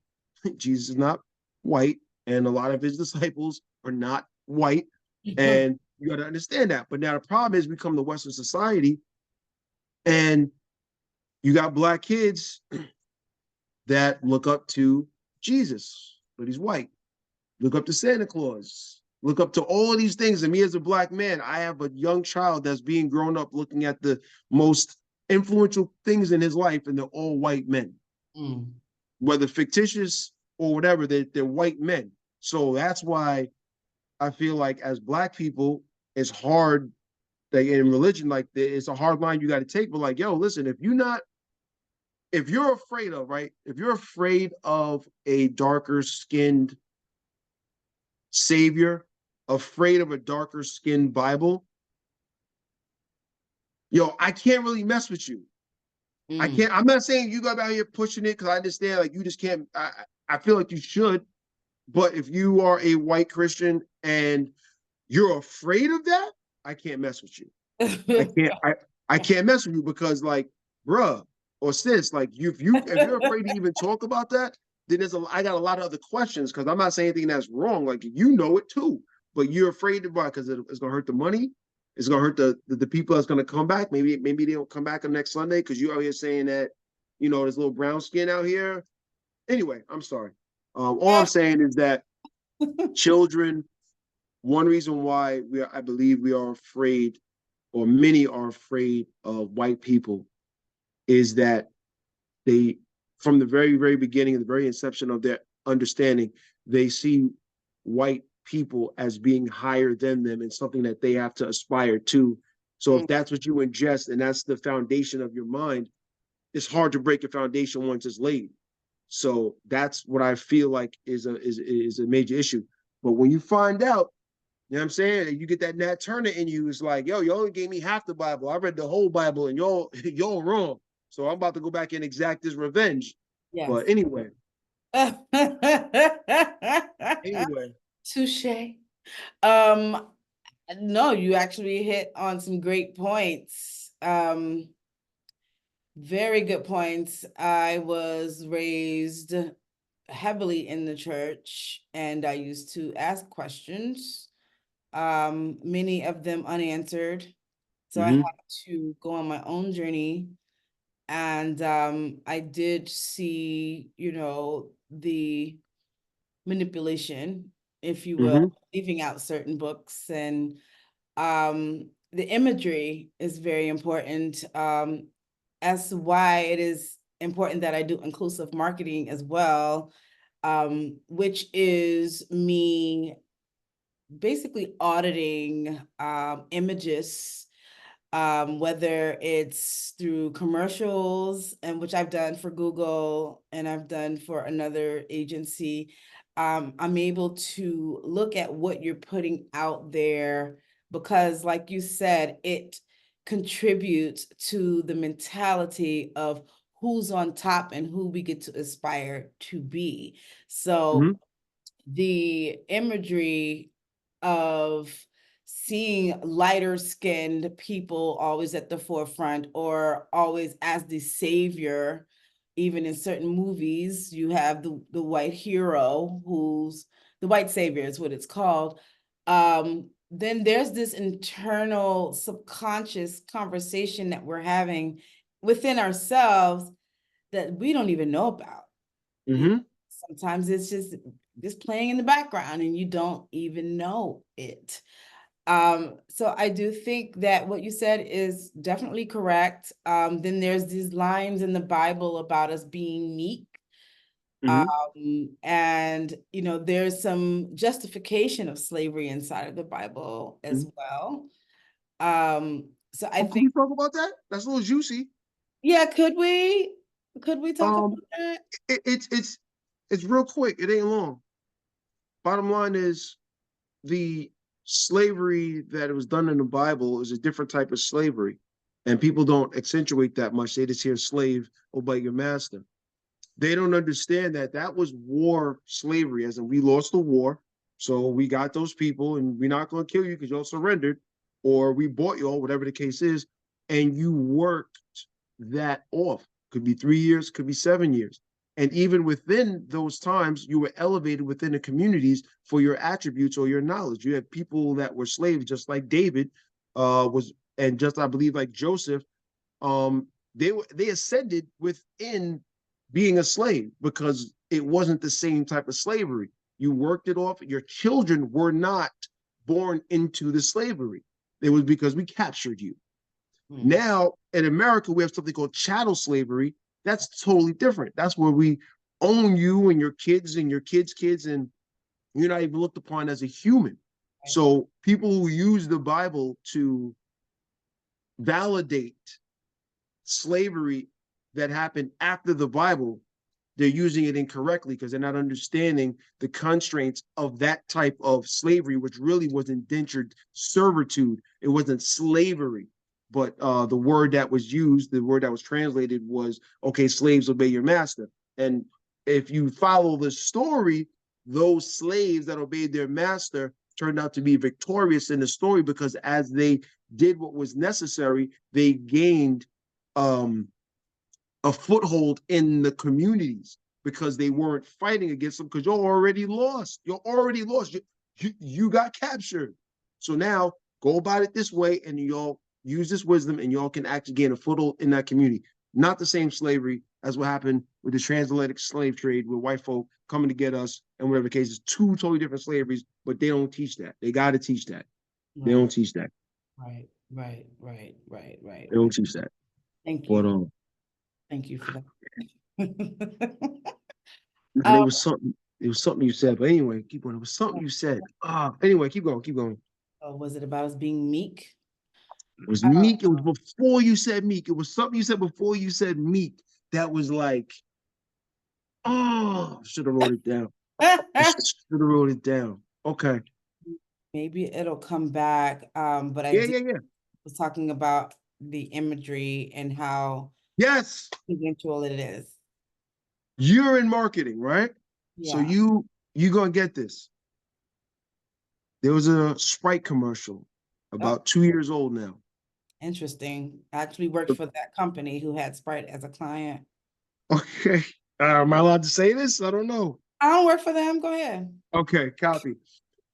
Jesus is not white, and a lot of his disciples are not white. And you got to understand that. But now the problem is we come to Western society and you got black kids that look up to Jesus, but he's white. Look up to Santa Claus. Look up to all of these things. And me as a black man, I have a young child that's being grown up looking at the most influential things in his life, and they're all white men. Mm. Whether fictitious or whatever, they're white men. So that's why I feel like as black people, it's hard. Like in religion, like it's a hard line you got to take. But like, yo, listen, if you're afraid of, right, if you're afraid of a darker skinned savior, afraid of a darker skinned Bible, yo, I can't really mess with you. I Mm. can't. I'm not saying you go out here pushing it because I understand like you just can't. I feel like you should, but if you are a white Christian and you're afraid of that, I can't mess with you. I can't. I can't mess with you because like, bruh or sis, like if you're afraid to even talk about that, then I got a lot of other questions because I'm not saying anything that's wrong. Like you know it too, but you're afraid to buy because it's gonna hurt the money. It's gonna hurt the people that's gonna come back. Maybe they don't come back on next Sunday because you out here saying that, you know, there's little brown skin out here. Anyway, I'm sorry. All I'm saying is that children. One reason why I believe we are afraid, or many are afraid of white people, is that they, from the very, very beginning, the very inception of their understanding, they see white people as being higher than them and something that they have to aspire to. So if that's what you ingest and that's the foundation of your mind, it's hard to break a foundation once it's laid. So that's what I feel like is a major issue. But when you find out, you know what I'm saying, you get that Nat Turner in you, it's like, yo, you only gave me half the Bible. I read the whole Bible and y'all wrong. So I'm about to go back and exact this revenge. Yes. But anyway. Touche. Um, no, you actually hit on some great points. Very good points. I was raised heavily in the church, and I used to ask questions, many of them unanswered. So I had to go on my own journey. And I did see, you know, the manipulation, if you will, leaving out certain books. And the imagery is very important, as to why it is important that I do inclusive marketing as well, which is me basically auditing images, whether it's through commercials, and which I've done for Google and I've done for another agency, I'm able to look at what you're putting out there because, like you said, it contributes to the mentality of who's on top and who we get to aspire to be. So Mhm. the imagery of seeing lighter skinned people always at the forefront or always as the savior, even in certain movies, you have the white hero who's the white savior is what it's called. Then there's this internal subconscious conversation that we're having within ourselves that we don't even know about. Mm-hmm. Sometimes it's just playing in the background and you don't even know it. So I do think that what you said is definitely correct. Then there's these lines in the Bible about us being meek. Mm-hmm. And there's some justification of slavery inside of the Bible as Mm-hmm. well. So I Oh, can think, we talk about that? That's a little juicy. yeah, could we talk about Um, that? it's real quick. It ain't long. Bottom line is the slavery that was done in the Bible is a different type of slavery, and people don't accentuate that much. They just hear slave, obey your master. They don't understand that that was war slavery, as in we lost the war, so we got those people, and we're not going to kill you because y'all surrendered, or we bought y'all, whatever the case is, and you worked that off. Could be 3 years, could be 7 years. And even within those times, you were elevated within the communities for your attributes or your knowledge. You had people that were slaves, just like David was, and just I believe like Joseph. Um, they ascended within being a slave because it wasn't the same type of slavery. You worked it off. Your children were not born into the slavery. It was because we captured you. Hmm. Now in America, we have something called chattel slavery. That's totally different. That's where we own you and your kids and your kids' kids, and you're not even looked upon as a human. Right. So people who use the Bible to validate slavery that happened after the Bible, they're using it incorrectly because they're not understanding the constraints of that type of slavery, which really was indentured servitude. It wasn't slavery. But the word that was used, the word that was translated was, okay, slaves, obey your master. And if you follow the story, those slaves that obeyed their master turned out to be victorious in the story because as they did what was necessary, they gained um, a foothold in the communities because they weren't fighting against them because you're already lost. You're already lost. You got captured. So now go about it this way and y'all use this wisdom and y'all can actually gain a foothold in that community. Not the same slavery as what happened with the transatlantic slave trade with white folk coming to get us and whatever the case is. Two totally different slaveries, but they don't teach that. They got to teach that. They Right, don't teach that. right, right, right, right, right, They don't right. teach that. Thank But you. Thank you for that. and Um, it was something you said. But anyway, keep going. It was something you said. Anyway, keep going, keep going. was it about us being meek? It was Uh, Meek. It was before you said Meek. It was something you said before you said Meek that was like, oh, should have wrote it down. I should have wrote it down. Okay. maybe it'll come back. But I Yeah, did yeah, yeah. was talking about the imagery and how Yes. eventual it is. You're in marketing, right? So Yeah, you gonna get this. There was a Sprite commercial oh, about 2 years old now. interesting. I actually worked for that company who had Sprite as a client. Okay. Am I allowed to say this? I don't know. I don't work for them. Go ahead. Okay, copy.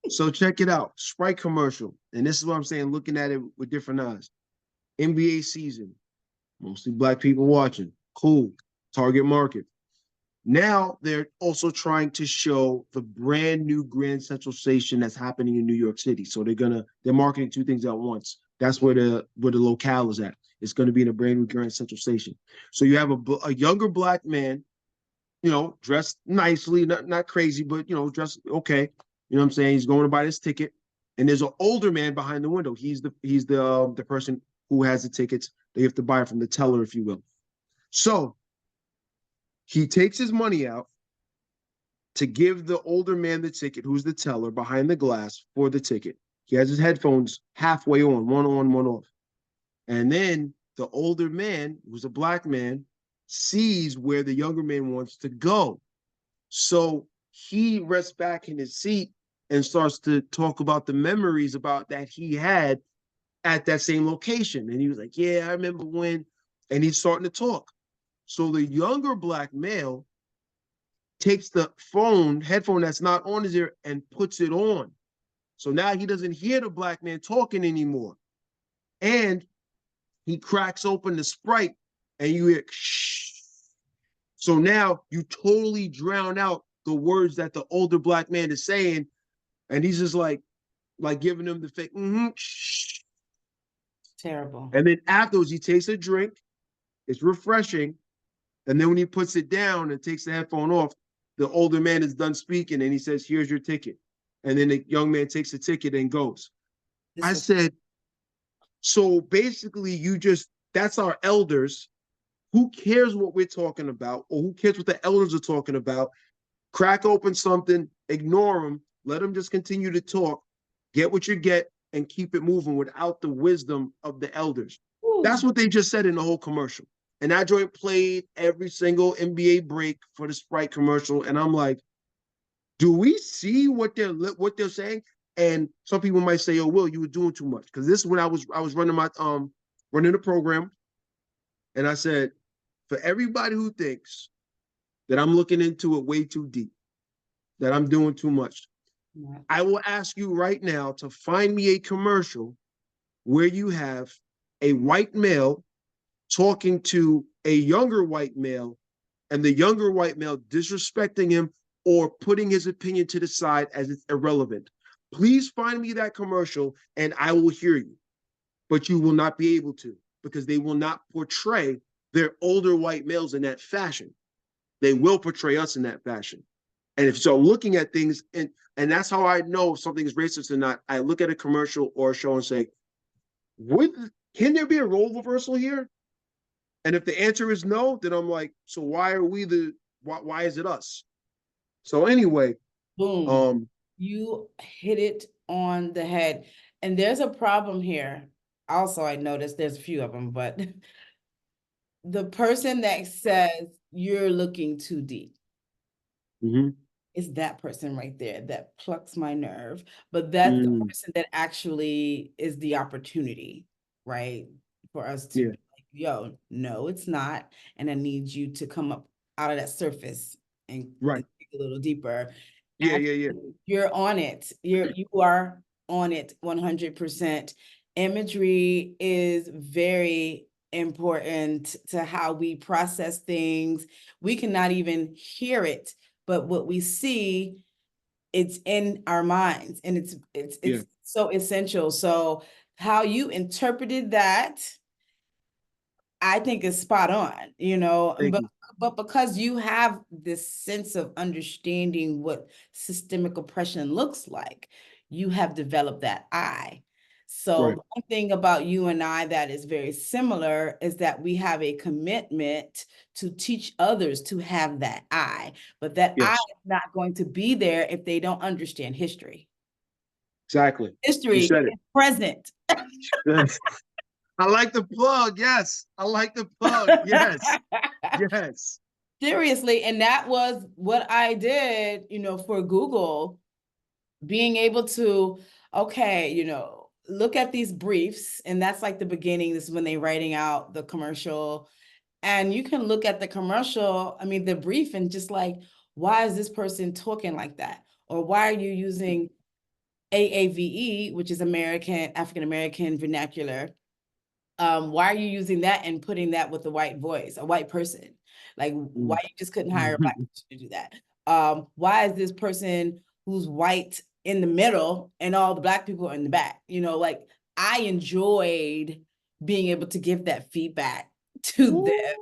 So check it out. Sprite commercial. And this is what I'm saying, looking at it with different eyes. NBA season, mostly black people watching. Cool. Target market. Now they're also trying to show the brand new Grand Central Station that's happening in New York City. So they're marketing two things at once. That's where the locale is at. It's going to be in a brand new Grand Central Station. So you have a younger black man, dressed nicely, not crazy, but dressed okay. You know what I'm saying? He's going to buy this ticket, and there's an older man behind the window. He's the person who has the tickets. They have to buy it from the teller, if you will. So he takes his money out to give the older man the ticket, who's the teller behind the glass for the ticket. He has his headphones halfway on, one off. And then the older man, who's a black man, sees where the younger man wants to go. So he rests back in his seat and starts to talk about the memories about that he had at that same location. And he was like, yeah, I remember when, and he's starting to talk. So the younger black male takes the headphone that's not on his ear and puts it on. So now he doesn't hear the black man talking anymore. And he cracks open the Sprite and you hear shh. So now you totally drown out the words that the older black man is saying. And he's just like giving them the fake, shh. Terrible. And then afterwards, he takes a drink. It's refreshing. And then when he puts it down and takes the headphone off, the older man is done speaking and he says, here's your ticket. And then the young man takes the ticket and goes. I said, so basically that's our elders. Who cares what we're talking about, or who cares what the elders are talking about? Crack open something, ignore them, let them just continue to talk, get what you get, and keep it moving without the wisdom of the elders. Ooh. That's what they just said in the whole commercial. And that joint played every single NBA break for the Sprite commercial. And I'm like, do we see what they're saying? And some people might say, oh, Will, you were doing too much. Because this is when I was running running the program. And I said, for everybody who thinks that I'm looking into it way too deep, that I'm doing too much, yeah, I will ask you right now to find me a commercial where you have a white male talking to a younger white male and the younger white male disrespecting him or putting his opinion to the side as it's irrelevant. Please find me that commercial and I will hear you. But you will not be able to, because they will not portray their older white males in that fashion. They will portray us in that fashion. And if so, looking at things, and that's how I know if something is racist or not. I look at a commercial or a show and say, can there be a role reversal here? And if the answer is no, then I'm like, so why is it us? So anyway, boom, you hit it on the head. And there's a problem here. Also, I noticed there's a few of them, but the person that says you're looking too deep, is that person right there that plucks my nerve. But that's the person that actually is the opportunity, right? For us to be like, yo, no, it's not. And I need you to come up out of that surface and dig a little deeper. Yeah. You're on it. You are on it 100%. Imagery is very important to how we process things. We cannot even hear it, but what we see, it's in our minds, and it's so essential. So how you interpreted that, I think, is spot on, but because you have this sense of understanding what systemic oppression looks like, you have developed that eye. So one thing about you and I that is very similar is that we have a commitment to teach others to have that eye, but that eye is not going to be there if they don't understand history. Exactly. History is present. I like the plug. Yes. I like the plug. Yes. Yes. Seriously. And that was what I did, for Google, being able to, look at these briefs. And that's like the beginning. This is when they're writing out the commercial. And you can look at the commercial, the brief, and just like, why is this person talking like that? Or why are you using AAVE, which is African-American vernacular? Why are you using that and putting that with a white voice, a white person? Like, why you just couldn't hire a black person to do that? Why is this person who's white in the middle and all the black people are in the back? Like, I enjoyed being able to give that feedback to them.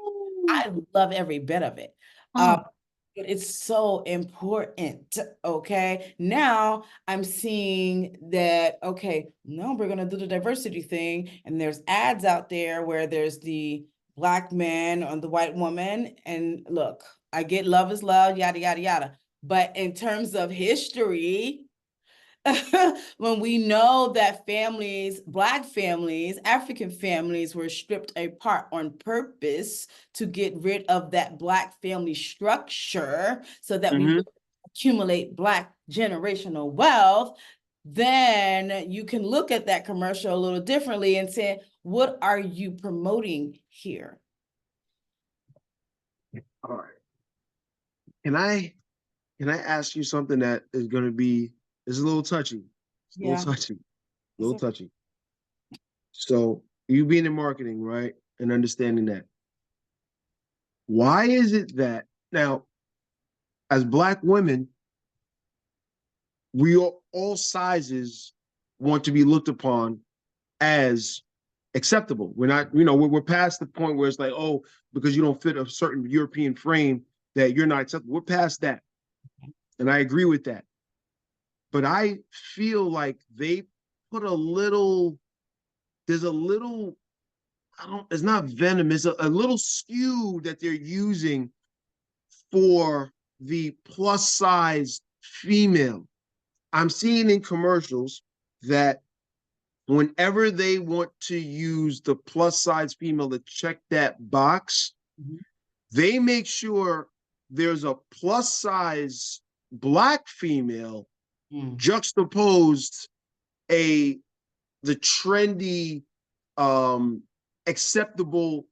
I love every bit of it. But it's so important, okay? Now I'm seeing that, no, we're gonna do the diversity thing, and there's ads out there where there's the black man or the white woman, and look, I get love is love, yada, yada, yada. But in terms of history, when we know that families, Black families, African families were stripped apart on purpose to get rid of that Black family structure so that we would accumulate Black generational wealth, then you can look at that commercial a little differently and say, what are you promoting here? All right. Can I ask you something that is going to be, is a little touchy. It's a Yeah. little touchy. A little touchy. So you being in marketing, right? And understanding that. Why is it that now, as Black women, we all sizes want to be looked upon as acceptable. We're not, we're past the point where it's like, oh, because you don't fit a certain European frame that you're not acceptable. We're past that. And I agree with that. But I feel like they put there's a little, it's not venom, it's a little skew that they're using for the plus size female. I'm seeing in commercials that whenever they want to use the plus size female to check that box, they make sure there's a plus size Black female juxtaposed the trendy, acceptable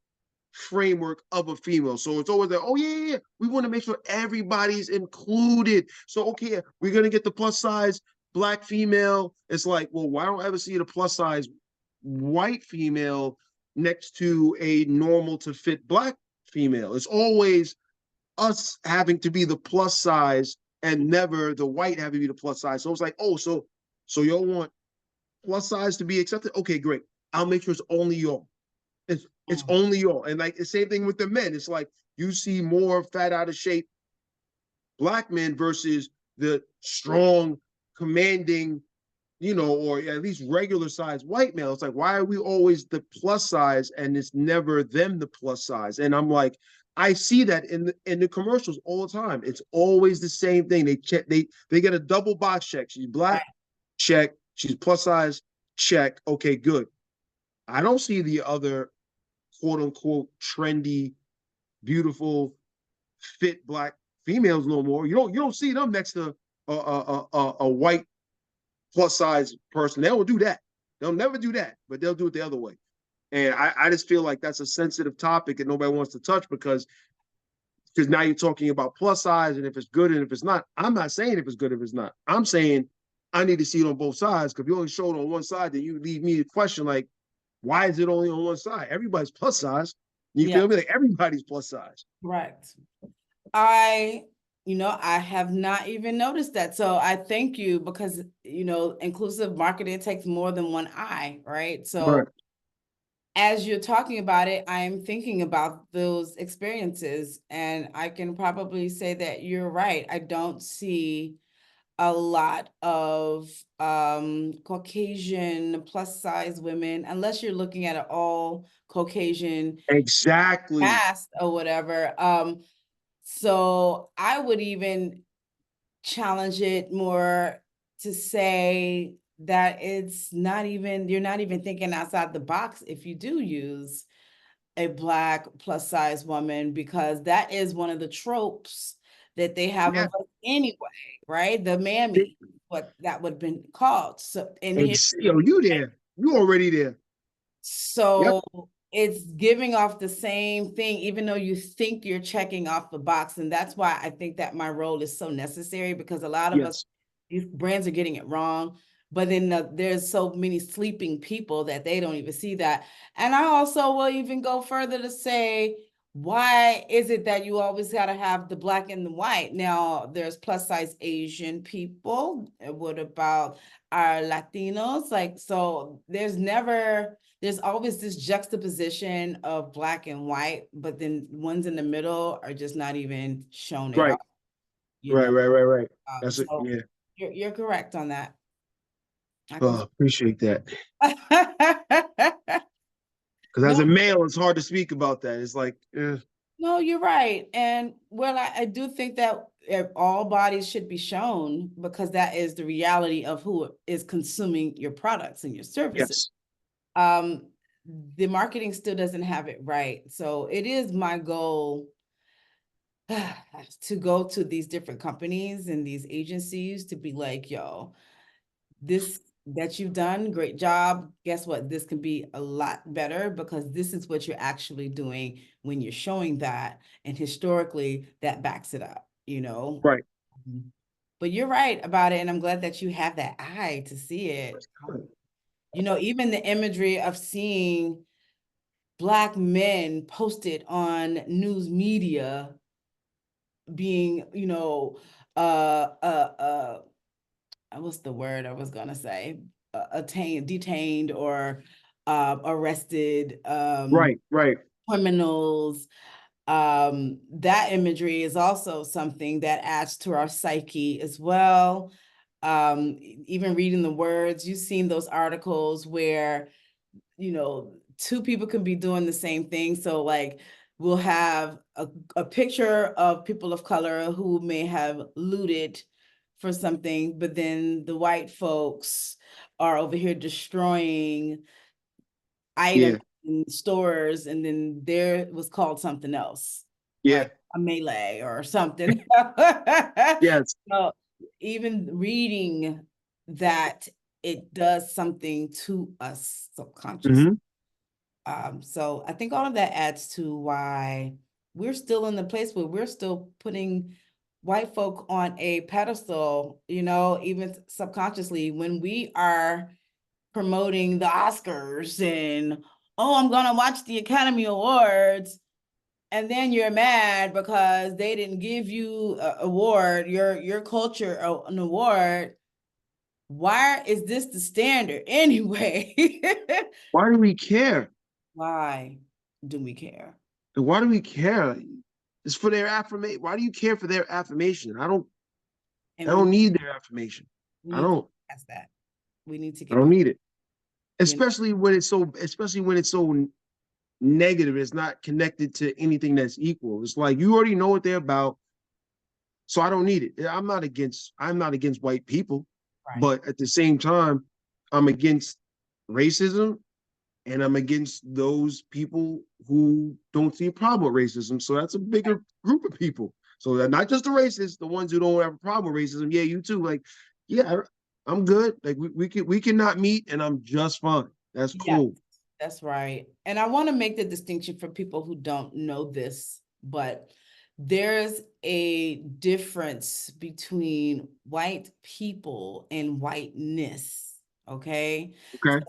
framework of a female. So it's always like, oh yeah, we want to make sure everybody's included. So okay, we're gonna get the plus size Black female. It's like, well, why don't I ever see the plus size white female next to a normal to fit Black female? It's always us having to be the plus size and never the white having to be the plus size. So it's like, oh, so y'all want plus size to be accepted? Okay, great. I'll make sure it's only y'all. It's only y'all. And like the same thing with the men. It's like you see more fat, out of shape Black men versus the strong, commanding, or at least regular size white male. It's like, why are we always the plus size and it's never them the plus size? And I'm like, I see that in the commercials all the time. It's always the same thing. They check, they get a double box check. She's Black, check. She's plus size, check. Okay, good. I don't see the other quote unquote trendy, beautiful, fit Black females no more. You don't see them next to a white plus size person. They don't do that. They'll never do that, but they'll do it the other way. And I just feel like that's a sensitive topic that nobody wants to touch because now you're talking about plus size and if it's good and if it's not. I'm not saying if it's good, if it's not. I'm saying I need to see it on both sides because if you only show it on one side, then you leave me the question like, why is it only on one side? Everybody's plus size. You feel me? Like everybody's plus size. Correct. I have not even noticed that. So I thank you because, inclusive marketing takes more than one eye, right? So as you're talking about it, I'm thinking about those experiences and I can probably say that you're right. I don't see a lot of Caucasian plus size women, unless you're looking at an all Caucasian cast or whatever. So I would even challenge it more to say that it's not even, you're not even thinking outside the box if you do use a Black plus size woman, because that is one of the tropes that they have of us anyway, right? The mammy, what that would have been called. So in you there. You already there. So it's giving off the same thing, even though you think you're checking off the box. And that's why I think that my role is so necessary, because a lot of us, these brands are getting it wrong. But then there's so many sleeping people that they don't even see that. And I also will even go further to say, why is it that you always got to have the Black and the white? Now, there's plus size Asian people. What about our Latinos? Like, so there's always this juxtaposition of Black and white, but then ones in the middle are just not even shown at all. Right. That's so it. Yeah. You're correct on that. Appreciate that. Because as a male, it's hard to speak about that. It's like, no, you're right. And well, I do think that all bodies should be shown, because that is the reality of who is consuming your products and your services. Yes. The marketing still doesn't have it right. So it is my goal to go to these different companies and these agencies to be like, yo, this that you've done, great job. Guess what? This can be a lot better, because this is what you're actually doing when you're showing that. And historically, that backs it up, you know? Right. But you're right about it. And I'm glad that you have that eye to see it. You know, even the imagery of seeing Black men posted on news media being, you know, what's the word I was gonna say? Detained, or arrested, Right. Right. criminals. That imagery is also something that adds to our psyche as well. Even reading the words, you've seen those articles where, you know, two people can be doing the same thing. So like, we'll have a picture of people of color who may have looted for something, but then the white folks are over here destroying items Yeah. in stores, and then there was called something else, Yeah. like a melee or something. Yes. So even reading that, it does something to us subconsciously. Hmm. So I think all of that adds to why we're still in the place where we're still putting white folk on a pedestal, you know, even subconsciously, when we are promoting the Oscars and, oh, I'm gonna watch the Academy Awards, and then you're mad because they didn't give you an award, your culture an award. Why is this the standard anyway? Why do we care? Why do we care? And why do we care? It's for their affirmation. Why do you care for their affirmation? I don't. I And don't need their affirmation. we I need to don't. get past that. We need to I get don't past, need it. you know, Especially when it's so. Especially when it's so negative. It's not connected to anything that's equal. It's like you already know what they're about, so I don't need it. I'm not against. I'm not against white people, right. but at the same time, I'm against racism, and I'm against those people who don't see a problem with racism. So that's a bigger group of people. So they're not just the racists, the ones who don't have a problem with racism. Yeah, you too. Like, yeah, I'm good. Like we cannot meet, and I'm just fine. That's Yeah, cool. that's right. And I want to make the distinction for people who don't know this, but there's a difference between white people and whiteness. Okay. Okay,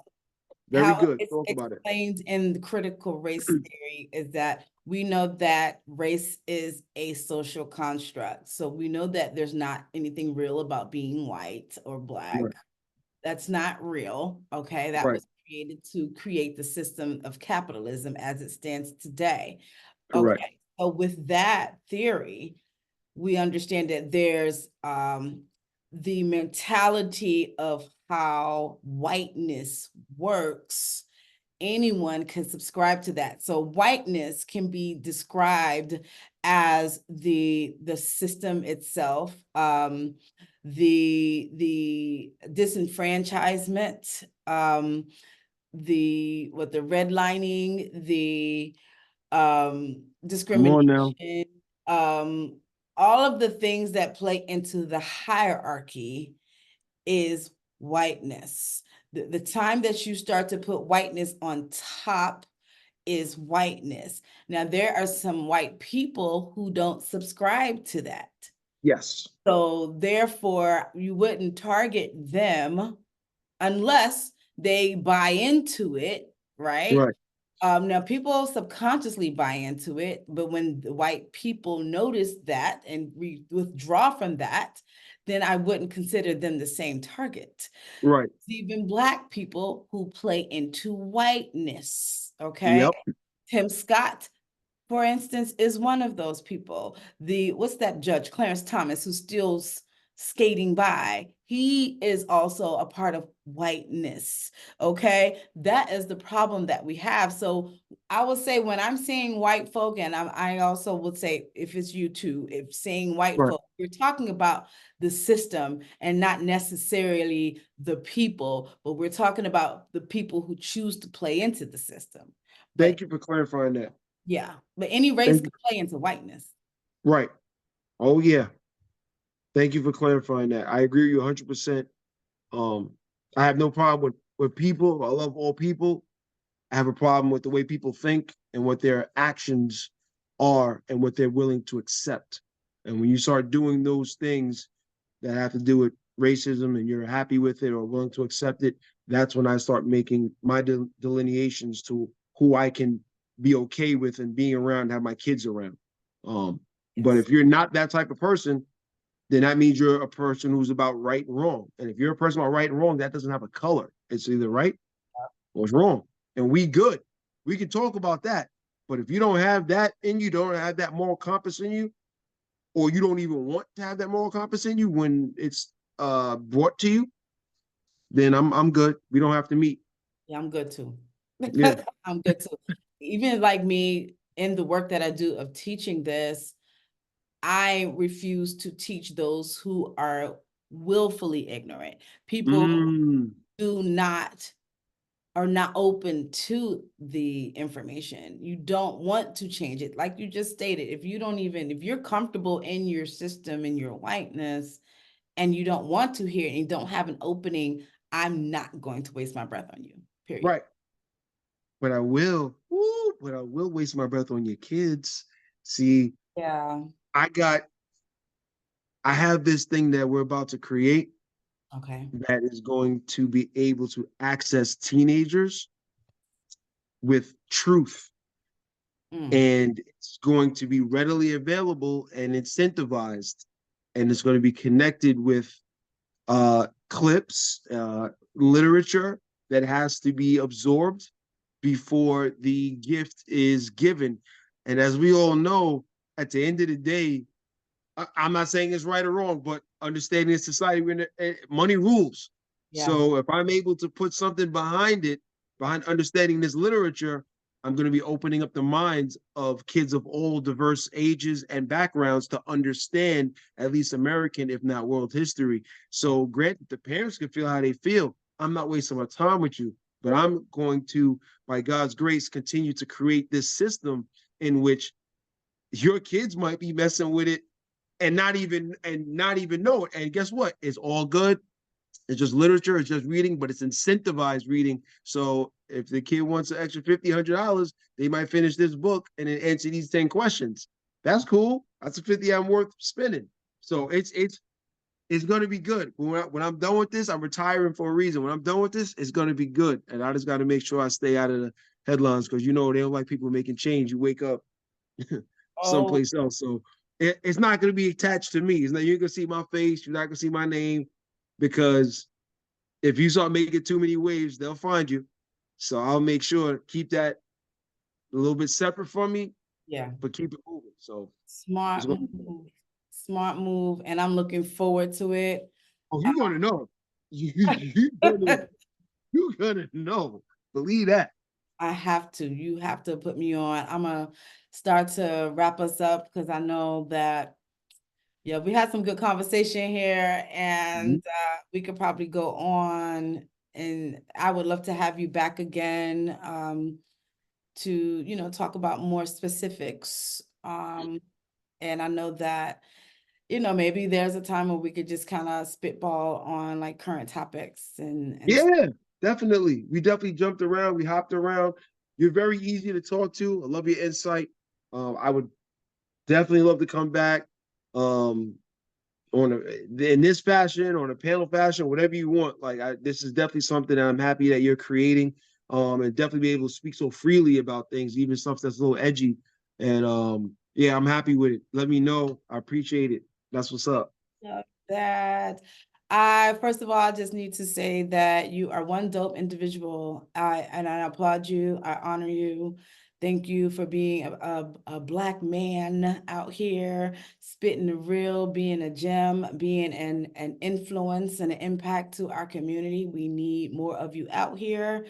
very How good. it's Talk about it. explained in the critical race theory is that we know that race is a social construct. So we know that there's not anything real about being white or Black. Right, That's not real. Okay. That right, was created to create the system of capitalism as it stands today. correct. Okay. So with that theory, we understand that there's the mentality of how whiteness works. Anyone can subscribe to that. So whiteness can be described as the system itself, the disenfranchisement, the redlining, the Come on now. discrimination, um, all of the things that play into the hierarchy is whiteness. The time that you start to put whiteness on top is whiteness. Now, there are some white people who don't subscribe to that. Yes. So therefore, you wouldn't target them unless they buy into it, right? Right. Now, people subconsciously buy into it, but when the white people notice that and withdraw from that, then I wouldn't consider them the same target. Right. Even Black people who play into whiteness, okay? Yep. Tim Scott, for instance, is one of those people. What's that judge, Clarence Thomas, who skating by. He is also a part of whiteness. Okay. That is the problem that we have. So I would say when I'm seeing white folk, and I also would say if it's you too, if saying white Right. folk, you're talking about the system and not necessarily the people, but we're talking about the people who choose to play into the system. But Thank you for clarifying that. yeah, but any race Thank can you. play into whiteness. Right. Oh yeah. Thank you for clarifying that. I agree with you 100%. Um, I have no problem with people. I love all people. I have a problem with the way people think and what their actions are and what they're willing to accept. And when you start doing those things that have to do with racism and you're happy with it or willing to accept it, that's when I start making my delineations to who I can be okay with and being around, have my kids around. But Yes. if you're not that type of person, then that means you're a person who's about right and wrong. And if you're a person about right and wrong, that doesn't have a color. It's either right or it's wrong. And we good. We can talk about that. But if you don't have that in you, don't have that moral compass in you, or you don't even want to have that moral compass in you when it's brought to you, then I'm good. We don't have to meet. Yeah, I'm good too. Yeah. I'm good too. Even like me in the work that I do of teaching this, I refuse to teach those who are willfully ignorant. People Mm, do not are not open to the information. You don't want to change it. Like you just stated, if you're comfortable in your system and your whiteness and you don't want to hear it and you don't have an opening, I'm not going to waste my breath on you. Period. right. But I will waste my breath on your kids. See, Yeah. I got I have this thing that we're about to create Okay. that is going to be able to access teenagers with truth. Mm. And it's going to be readily available and incentivized. And it's going to be connected with clips, literature that has to be absorbed before the gift is given. And as we all know, at the end of the day, I'm not saying it's right or wrong, but understanding in society, money rules. Yeah. So if I'm able to put something behind it, behind understanding this literature, I'm going to be opening up the minds of kids of all diverse ages and backgrounds to understand at least American, if not world history. So granted, the parents can feel how they feel. I'm not wasting my time with you, but I'm going to, by God's grace, continue to create this system in which your kids might be messing with it and not even know it. And guess what? It's all good. It's just literature, it's just reading, but it's incentivized reading. So if the kid wants an extra $50, $100, they might finish this book and then answer these 10 questions. That's cool. That's a 50 I'm worth spending. So it's gonna be good. When I'm done with this, I'm retiring for a reason. When I'm done with this, it's gonna be good. And I just gotta make sure I stay out of the headlines because they don't like people making change. You wake up Oh, someplace else. So it's not going to be attached to me. It's not, you're going to see my face. You're not going to see my name because if you start making too many waves, they'll find you. So I'll make sure to keep that a little bit separate from me, yeah. but keep it moving. So it's Smart going to be move. Smart move. And I'm looking forward to it. oh, you're going to know. You're gonna know. Believe that. I have to. You have to put me on. I'm gonna start to wrap us up because I know that yeah, we had some good conversation here, and Mhm. we could probably go on. And I would love to have you back again to talk about more specifics. And I know that maybe there's a time where we could just kind of spitball on like current topics and Yeah, definitely. We definitely jumped around. We hopped around. You're very easy to talk to. I love your insight. I would definitely love to come back on in this fashion, on a panel fashion, whatever you want. This is definitely something that I'm happy that you're creating. And definitely be able to speak so freely about things, even stuff that's a little edgy. And yeah, I'm happy with it. Let me know. I appreciate it. That's what's up. that. I first of all, I just need to say that you are one dope individual. And I applaud you. I honor you. Thank you for being a Black man out here, spitting the real, being a gem, being an influence and an impact to our community. We need more of you out here.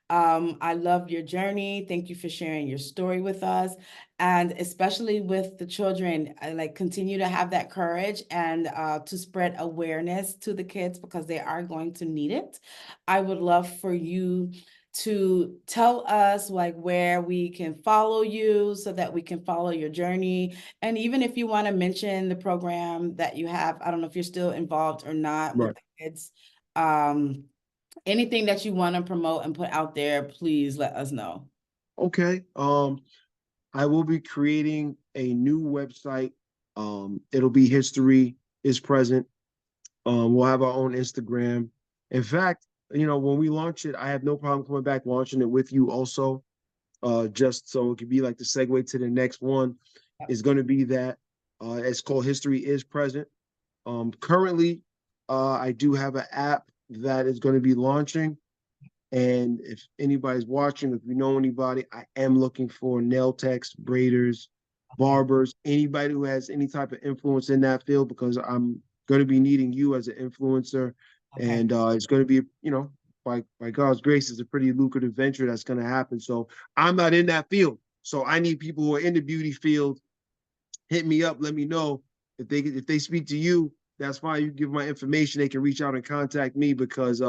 I love your journey. Thank you for sharing your story with us. And especially with the children, I like continue to have that courage and to spread awareness to the kids because they are going to need it. I would love for you to tell us like where we can follow you so that we can follow your journey. And even if you want to mention the program that you have, I don't know if you're still involved or not with Right. the kids. Anything that you want to promote and put out there, please let us know. Okay. I will be creating a new website. It'll be History is Present. We'll have our own Instagram. In fact, when we launch it, I have no problem coming back launching it with you also. Just so it could be like the segue to the next one is going to be that. It's called History is Present. Currently, I do have an app that is going to be launching. And if anybody's watching, if you know anybody, I am looking for nail techs, braiders, Okay. barbers, anybody who has any type of influence in that field, because I'm going to be needing you as an influencer. Okay. And it's going to be, by God's grace, it's a pretty lucrative venture that's going to happen. So I'm not in that field. So I need people who are in the beauty field. Hit me up. Let me know if they speak to you. That's fine. You give my information. They can reach out and contact me because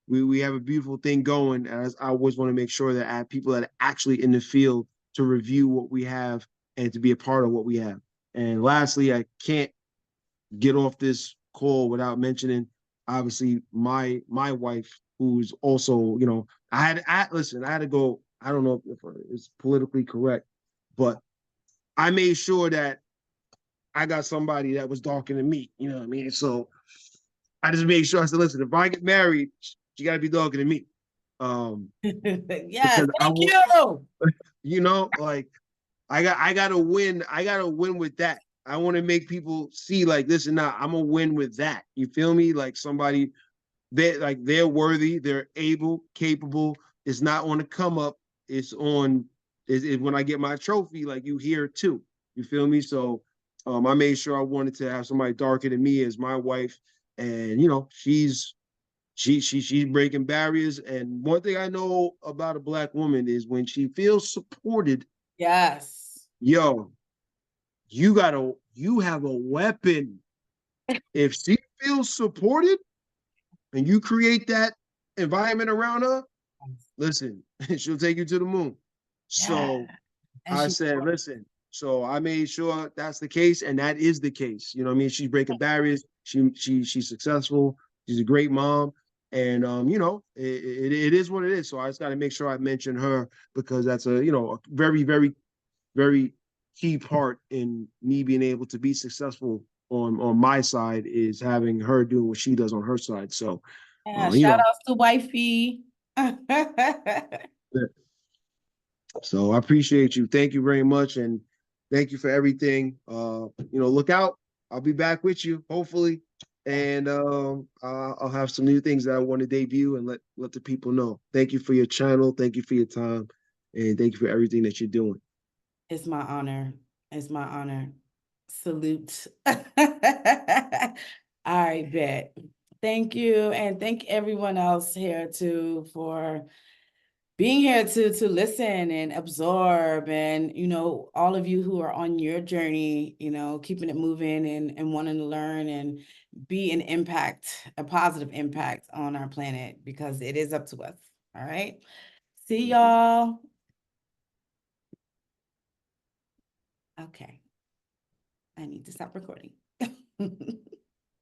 we have a beautiful thing going. As I always want to make sure that I have people that are actually in the field to review what we have and to be a part of what we have. And lastly, I can't get off this call without mentioning obviously my wife, who's also, listen, I had to go. I don't know if it's politically correct, but I made sure that I got somebody that was darker than me. You know what I mean? So I just made sure I said, listen, if I get married, she got to be darker than me. Yes, Because I thank will, you. like I gotta win. I gotta win with that. I want to make people see like, listen, now I'm gonna win with that. You feel me? Like somebody they're worthy, they're able, capable. It's not on the come up. It's on is when I get my trophy, like you here too. You feel me? So I made sure I wanted to have somebody darker than me as my wife. And she's breaking barriers. And one thing I know about a Black woman is when she feels supported, Yes. yo, you have a weapon. If she feels supported and you create that environment around her, listen, she'll take you to the moon. Yeah. So And I she said, listen. So I made sure that's the case, and that is the case. You know what I mean? She's breaking barriers. She's successful. She's a great mom, and it is what it is. So I just got to make sure I mention her because that's a very very very key part in me being able to be successful on my side is having her doing what she does on her side. So yeah, you shout know outs to wifey. So I appreciate you. Thank you very much. And thank you for everything. Look out. I'll be back with you, hopefully. And I'll have some new things that I want to debut and let the people know. Thank you for your channel. Thank you for your time. And thank you for everything that you're doing. It's my honor. It's my honor. Salute. All right, bet. Thank you. And thank everyone else here too for being here to listen and absorb, and all of you who are on your journey, keeping it moving and wanting to learn and be an impact, a positive impact on our planet, because it is up to us. All right, see y'all. Okay, I need to stop recording.